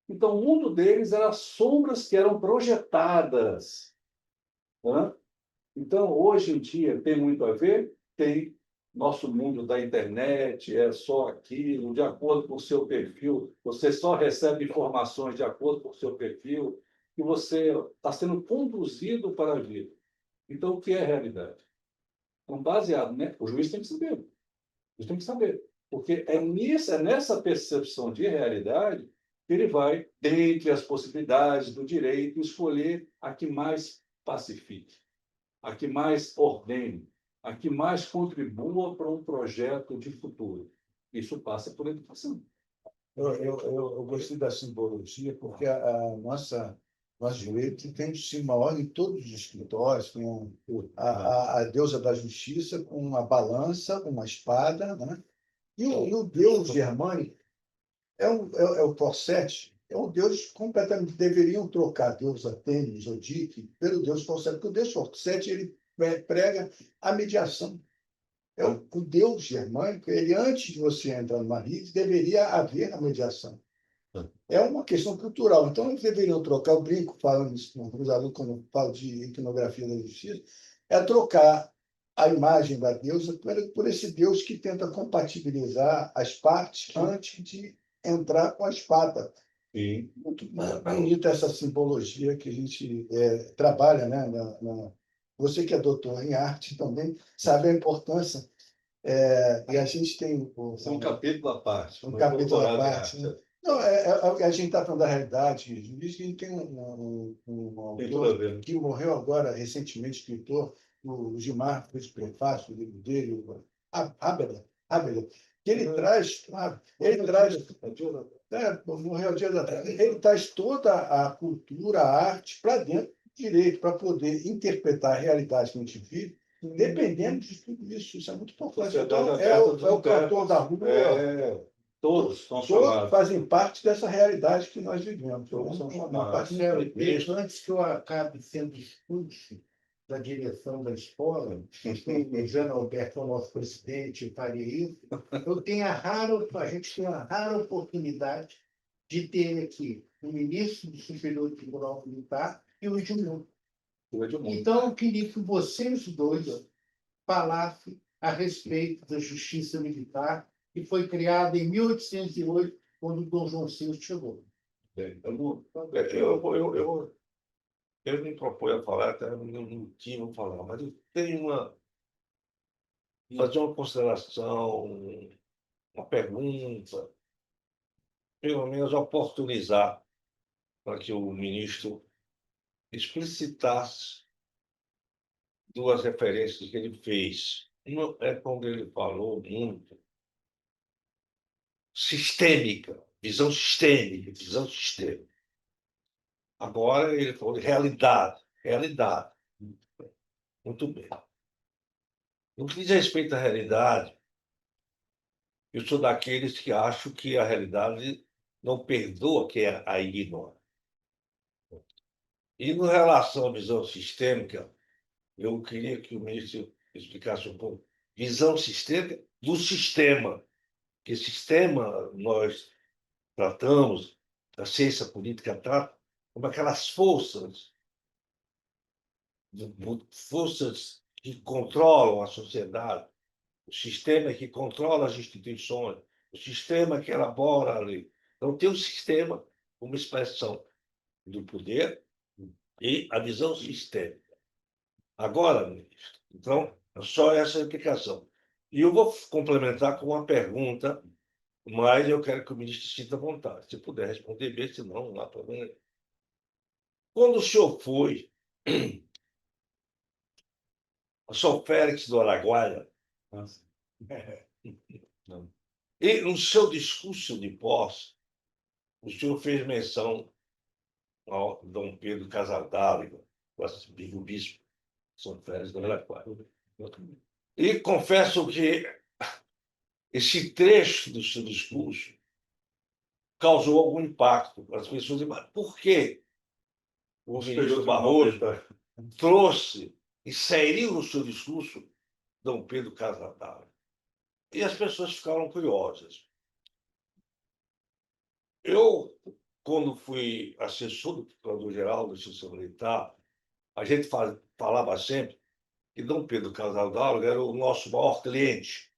Então, o mundo deles era sombras que eram projetadas, né? Então, hoje em dia, tem muito a ver? Tem. Nosso mundo da internet é só aquilo, de acordo com o seu perfil. Você só recebe informações de acordo com o seu perfil, e você está sendo conduzido para a vida. Então, o que é realidade? Então, baseado, né? O juiz tem que saber. O juiz tem que saber. Porque é nessa percepção de realidade que ele vai, dentre as possibilidades do direito, escolher a que mais pacifique, a que mais ordene, a que mais contribua para um projeto de futuro. Isso passa por educação. Eu gostei da simbologia, porque a nosso direito tem um símbolo maior em todos os escritórios, tem a deusa da justiça com uma balança, uma espada, né? E o deus germânico é o Torset, é um deus completamente. Deveriam trocar a deusa Tênis, Odike, pelo deus Torset, porque o deus Torset ele prega a mediação. É o deus germânico, ele, antes de você entrar numa rede, deveria haver a mediação. É uma questão cultural. Então, eles deveriam trocar, eu brinco falando isso com os alunos, quando eu falo de iconografia da justiça, é trocar a imagem da deusa por esse deus que tenta compatibilizar as partes antes de entrar com a espada. Sim. Muito bonita essa simbologia que a gente trabalha, né? Você que é doutor em arte também sabe a importância. E a gente tem Isso é um capítulo à parte. um capítulo à parte. Né? Não, a gente está falando da realidade. Diz que a gente tem um autor que morreu agora, recentemente, escritor, o Gilmar, fez o prefácio do livro dele, o Abelha, que ele traz. Morreu dias atrás. Ele traz toda a cultura, a arte para dentro do direito, para poder interpretar a realidade que a gente vive, dependendo de tudo isso. Isso é muito importante. Então, é o cantor da rua. Todos estão Todos chamados. fazem parte dessa realidade que nós vivemos. Todos são Uma chamados. parte Antes que eu acabe sendo expulso da direção da escola, o Jean Alberto, o nosso presidente, faria isso, a gente tem a rara oportunidade de ter aqui o ministro do Superior Tribunal Militar e o Edmundo. Então, eu queria que vocês dois falassem a respeito da justiça militar, que foi criada em 1808, quando o Dom João VI chegou. Eu me proponho a falar, até não tinha falar, mas eu tenho fazer uma consideração, uma pergunta, pelo menos oportunizar para que o ministro explicitasse duas referências que ele fez. Uma é quando ele falou muito sistêmica, visão sistêmica, visão sistêmica. Agora ele falou de realidade, realidade. Muito bem. No que diz respeito à realidade, eu sou daqueles que acham que a realidade não perdoa quem a ignora. E, em relação à visão sistêmica, eu queria que o ministro explicasse um pouco. Visão sistêmica do sistema. Que sistema nós tratamos, a ciência política trata, como aquelas forças que controlam a sociedade, o sistema que controla as instituições, o sistema que elabora a lei. Então, tem um sistema como expressão do poder e a visão sistêmica. Agora, ministro, então, é só essa explicação. E eu vou complementar com uma pergunta, mas eu quero que o ministro se sinta à vontade. Se puder responder bem, senão não há problema. Quando o senhor foi a São Félix do Araguaia, e no seu discurso de posse, o senhor fez menção ao Dom Pedro Casadei, o bispo de São Félix do Araquara. E confesso que esse trecho do seu discurso causou algum impacto. As pessoas dizem, mas por que o ministro Barroso trouxe, inseriu no seu discurso Dom Pedro Casadei? E as pessoas ficaram curiosas. Eu, quando fui assessor do Procurador-Geral da Justiça Militar, a gente falava sempre que Dom Pedro Casadei era o nosso maior cliente.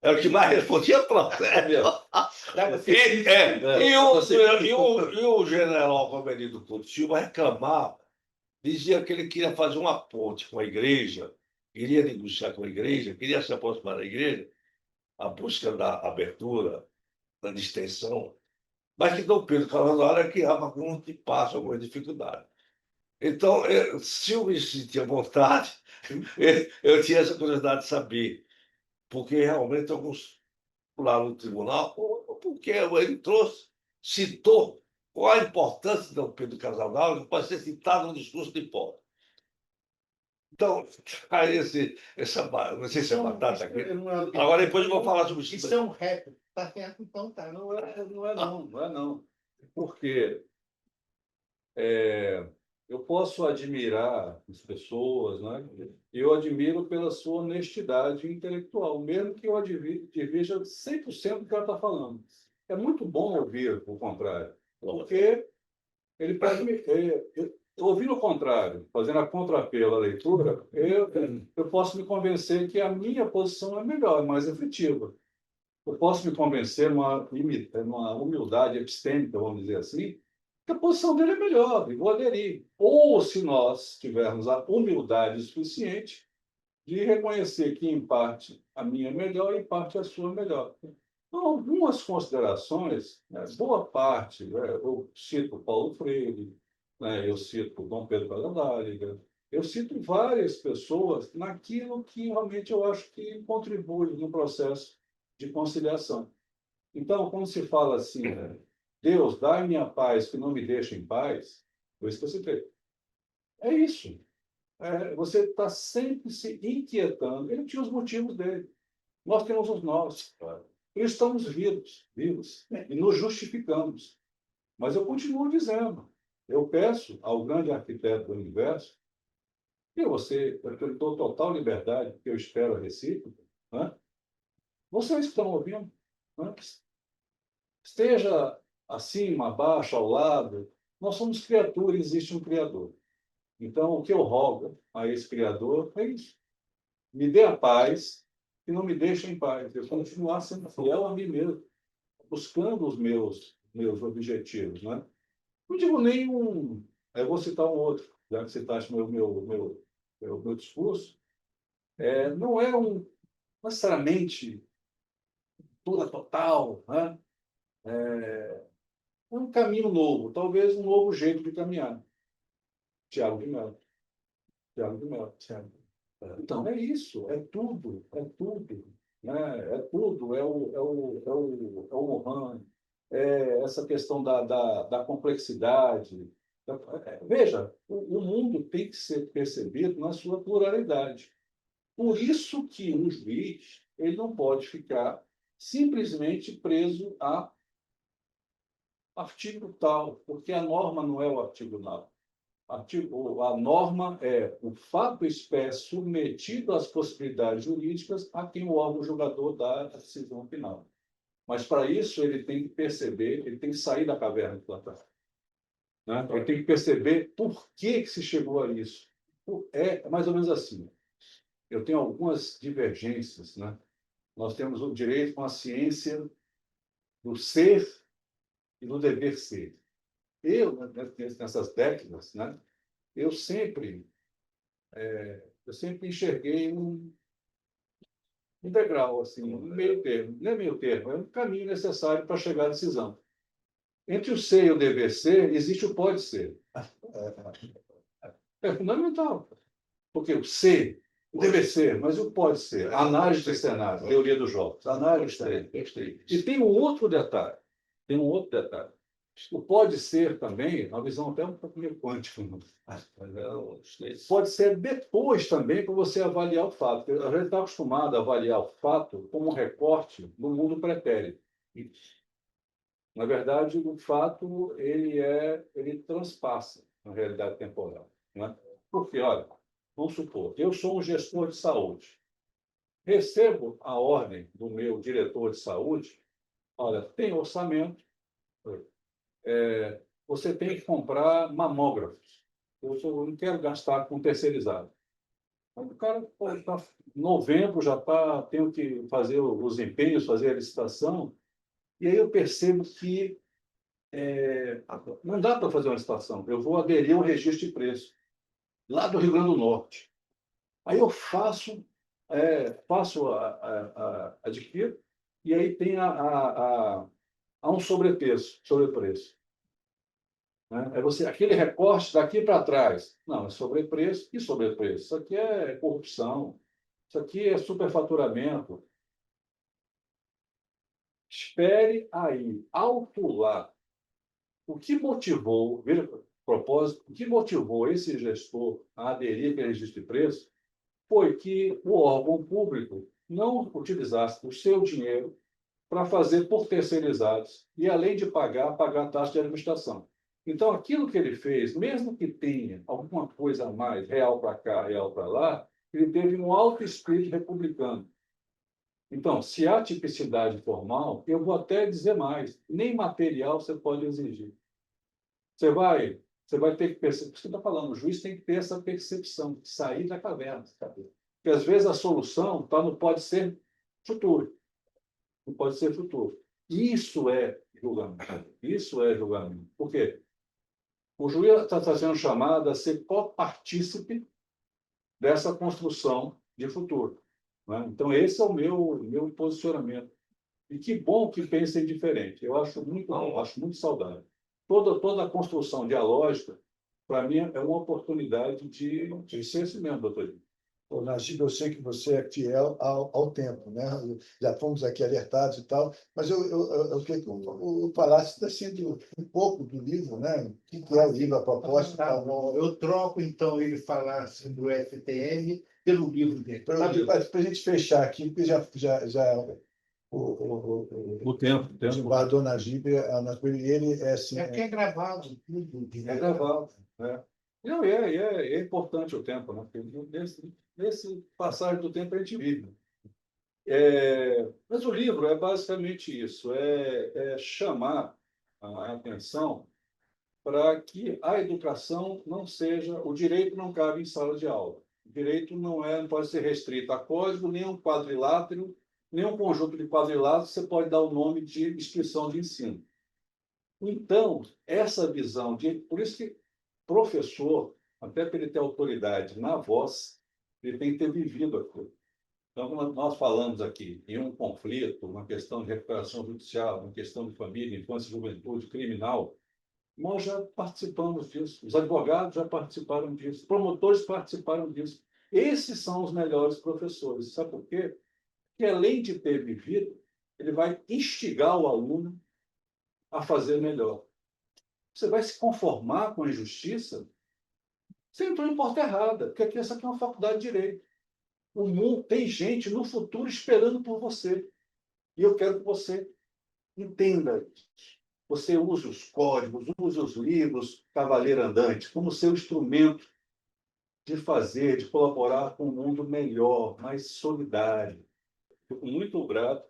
Era o que mais respondia processo. E o general Romerito Couto Silva reclamava, dizia que ele queria fazer uma ponte com a igreja, queria negociar com a igreja, queria se aproximar da igreja, a busca da abertura, da distensão, mas que Dom Pedro Casadei criava algum impasse, alguma dificuldade. Então, se eu me sentia à vontade, eu tinha essa curiosidade de saber, porque realmente alguns lá no tribunal, porque ele trouxe, citou qual a importância de Dom Pedro Casadei, que pode ser citado no discurso de Hipócrates. Então, aí não sei se é batata aqui. Agora depois eu vou falar sobre isso. Isso é um rap. Tá certo, então tá. Não é não. Porque eu posso admirar as pessoas, né? Eu admiro pela sua honestidade intelectual, mesmo que eu divirja 100% do que ela está falando. É muito bom ouvir o contrário, porque ele pode ouvindo o contrário, fazendo a contrapelo à leitura, eu posso me convencer que a minha posição é melhor, é mais efetiva. Eu posso me convencer numa humildade epistêmica, vamos dizer assim, que a posição dele é melhor, e vou aderir. Ou se nós tivermos a humildade suficiente de reconhecer que, em parte, a minha é melhor e, em parte, a sua é melhor. Então, algumas considerações, né, boa parte, né, eu cito Paulo Freire, né, eu cito Dom Pedro Casadei, eu cito várias pessoas naquilo que realmente eu acho que contribui no processo de conciliação. Então, quando se fala assim, Deus, dá-me a paz que não me deixa em paz, foi isso que eu citei. É isso. Você está sempre se inquietando. Ele tinha os motivos dele. Nós temos os nossos. E estamos vivos, e nos justificamos. Mas eu continuo dizendo, eu peço ao grande arquiteto do universo, e você, eu dou total liberdade, que eu espero a recíproca, né? Vocês que estão ouvindo, né? Esteja acima, abaixo, ao lado, nós somos criaturas, existe um Criador. Então, o que eu rogo a esse Criador é isso. Me dê a paz e não me deixe em paz. Eu continuar sendo fiel a mim mesmo, buscando os meus objetivos. Né? Não digo nenhum. Eu vou citar um outro, já que citaste meu discurso. Não é necessariamente toda total, né? Um caminho novo, talvez um novo jeito de caminhar. Tiago de Mello. Então, é isso, é tudo, né? É tudo, é o Mohan, essa questão da complexidade. Veja, o mundo tem que ser percebido na sua pluralidade. Por isso que um juiz ele não pode ficar simplesmente preso a artigo tal, porque a norma não é o artigo tal. A norma é o fato espécie submetido às possibilidades jurídicas a quem o órgão julgador dá a decisão final. Mas, para isso, ele tem que perceber, ele tem que sair da caverna de Platão. Né? Ele tem que perceber por que se chegou a isso. É mais ou menos assim. Eu tenho algumas divergências. Né? Nós temos o direito com a ciência do ser e do dever ser. Eu, nessas décadas, né, eu sempre enxerguei um degrau, assim, um meio termo. Não é meio termo, é um caminho necessário para chegar à decisão. Entre o ser e o dever ser, existe o pode ser. É fundamental. Porque o ser, o dever ser, mas o pode ser. A análise do cenário, teoria dos jogos. Análise do cenário. E tem um outro detalhe. Pode ser também, uma visão até um pouco meio quântica, pode ser depois também para você avaliar o fato. A gente está acostumado a avaliar o fato como um recorte do mundo pretérito. Na verdade, o fato ele transpassa a realidade temporal, né? Porque, olha, vamos supor, eu sou um gestor de saúde, recebo a ordem do meu diretor de saúde, olha, tem orçamento, você tem que comprar mamógrafos. Eu não quero gastar com terceirizado. Então, o cara, tá, novembro já está, tenho que fazer os empenhos, fazer a licitação, e aí eu percebo que não dá para fazer uma licitação. Eu vou aderir ao registro de preço, lá do Rio Grande do Norte. Aí eu adquiro, e aí tem há um sobrepreço. Né? Aquele recorte daqui para trás. Não, é sobrepreço e sobrepreço. Isso aqui é corrupção, isso aqui é superfaturamento. Espere aí, alto lá. O que motivou, veja, propósito, o que motivou esse gestor a aderir àquele registro de preço foi que o órgão público não utilizasse o seu dinheiro para fazer por terceirizados e, além de pagar taxa de administração. Então, aquilo que ele fez, mesmo que tenha alguma coisa a mais, real para cá, real para lá, ele teve um alto espírito republicano. Então, se há tipicidade formal, eu vou até dizer mais, nem material você pode exigir. Você vai ter que perceber, você está falando, o juiz tem que ter essa percepção, de sair da caverna. Sabe? Porque, às vezes, a solução no pode ser futuro. Não pode ser futuro. Isso é julgamento. Isso é julgamento. Por quê? O juiz está sendo chamado a ser copartícipe dessa construção de futuro. Né? Então, esse é o meu posicionamento. E que bom que pensem diferente. Eu acho muito bom, acho muito saudável. Toda a construção dialógica, para mim, é uma oportunidade de crescimento, doutor. Najib, eu sei que você é fiel ao tempo, né? Já fomos aqui alertados e tal, mas eu queria que o falasse assim, um pouco do livro, né? O que é o livro, a proposta. Tá bom. Eu troco, então, ele falasse do FTM pelo livro dele. Para a gente fechar aqui, porque já O tempo. Desembargador Najib, ele é assim. É que é gravado tudo. É gravado. Não, é importante o tempo, né? Porque nesse passagem do tempo a gente vive. Mas o livro é basicamente isso, chamar a atenção para que a educação não seja, o direito não cabe em sala de aula. O direito não pode ser restrito a código, nem um quadrilátero, nem um conjunto de quadriláteros você pode dar o nome de instituição de ensino. Então, essa visão por isso que professor, até para ele ter autoridade na voz, ele tem que ter vivido aquilo. Então, quando nós falamos aqui em um conflito, uma questão de recuperação judicial, uma questão de família, infância e juventude, criminal, nós já participamos disso. Os advogados já participaram disso. Os promotores participaram disso. Esses são os melhores professores. Sabe por quê? Porque, além de ter vivido, ele vai instigar o aluno a fazer melhor. Você vai se conformar com a injustiça? Você entrou em porta errada, porque essa aqui é uma faculdade de direito. O mundo tem gente no futuro esperando por você. E eu quero que você entenda isso. Você use os códigos, use os livros Cavaleiro Andante como seu instrumento de fazer, de colaborar com um mundo melhor, mais solidário. Fico muito grato.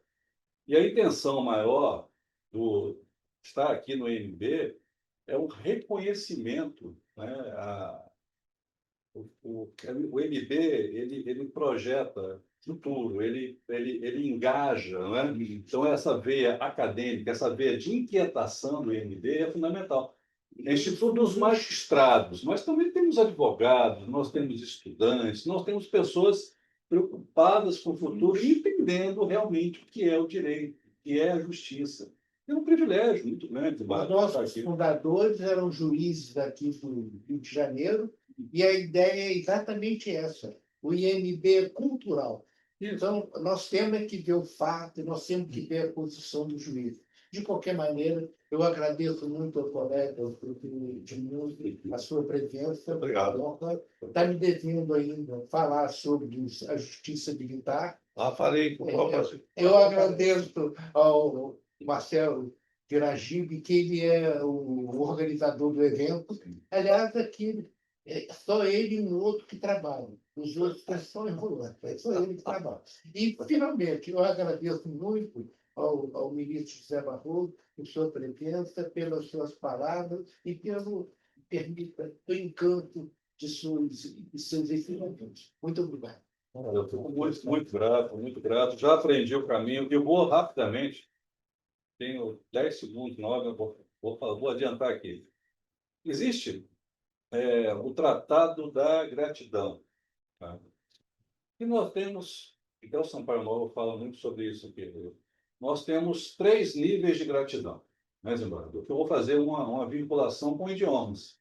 E a intenção maior do estar aqui no IMB é o reconhecimento, né? O MB ele projeta futuro, ele engaja, não é? Então essa veia acadêmica, essa veia de inquietação do MB é fundamental. É Instituto dos Magistrados, mas também temos advogados, nós temos estudantes, nós temos pessoas preocupadas com o futuro e entendendo realmente o que é o direito, o que é a justiça. É um privilégio muito grande. Os nossos fundadores eram juízes aqui do Rio de Janeiro, e a ideia é exatamente essa. O IMB é cultural. Então, nós temos que ver o fato, nós temos que ver a posição do juiz. De qualquer maneira, eu agradeço muito ao colega, ao professor Edmundo, a sua presença. Obrigado. Está me devendo ainda falar sobre a justiça militar. Farei com o maior prazer. Eu agradeço ao Marcelo Tiragibe, que ele é o organizador do evento. Aliás, aqui é só ele e um outro que trabalham. Os outros são enrolantes, é só ele que trabalha. E, finalmente, eu agradeço muito ao ministro José Barroso por sua presença, pelas suas palavras e pelo encanto de seus ensinamentos. Muito obrigado. Eu fico muito, muito grato, muito grato. Já aprendi o caminho. Eu vou rapidamente, tenho 10 segundos, 9, eu vou adiantar aqui. Existe o Tratado da Gratidão. Tá? E nós temos, então o Sampaio Novo fala muito sobre isso aqui. Nós temos 3 níveis de gratidão, né, Zimbardo? Eu vou fazer uma vinculação com idiomas.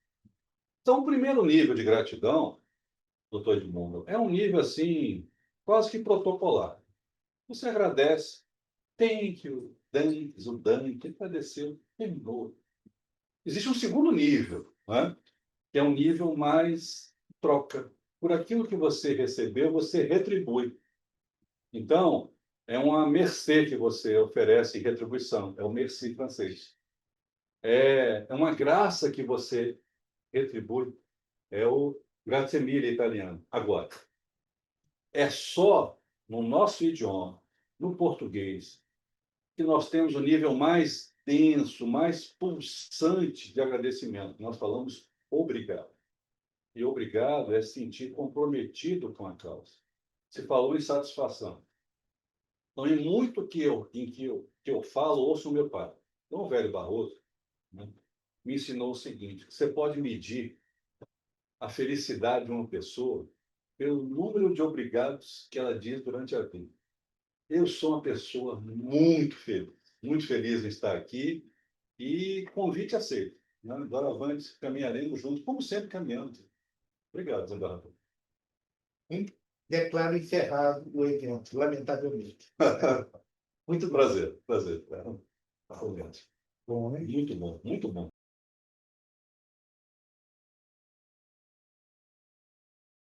Então, o primeiro nível de gratidão, doutor Edmundo, é um nível assim, quase que protocolar. Você agradece, thank you, thanks, o Dante, agradeceu, terminou. Existe um segundo nível, né? Que é um nível mais troca. Por aquilo que você recebeu, você retribui. Então, é uma mercê que você oferece em retribuição, é o merci francês. É uma graça que você retribui, é o grazie mille italiano. Agora, é só no nosso idioma, no português, que nós temos o nível mais denso, mais pulsante de agradecimento. Nós falamos obrigado. E obrigado é sentir comprometido com a causa. Você falou em satisfação. Então, em muito que eu falo, ouço o meu pai. Então, o velho Barroso, né, me ensinou o seguinte: você pode medir a felicidade de uma pessoa pelo número de obrigados que ela diz durante a vida. Eu sou uma pessoa muito feliz em estar aqui e convite aceito. Né? Doravante, caminharemos juntos, como sempre caminhando. Obrigado, Zé Barroso. Declaro encerrado o evento, lamentavelmente. Muito prazer. Bom, hein? Muito bom, muito bom.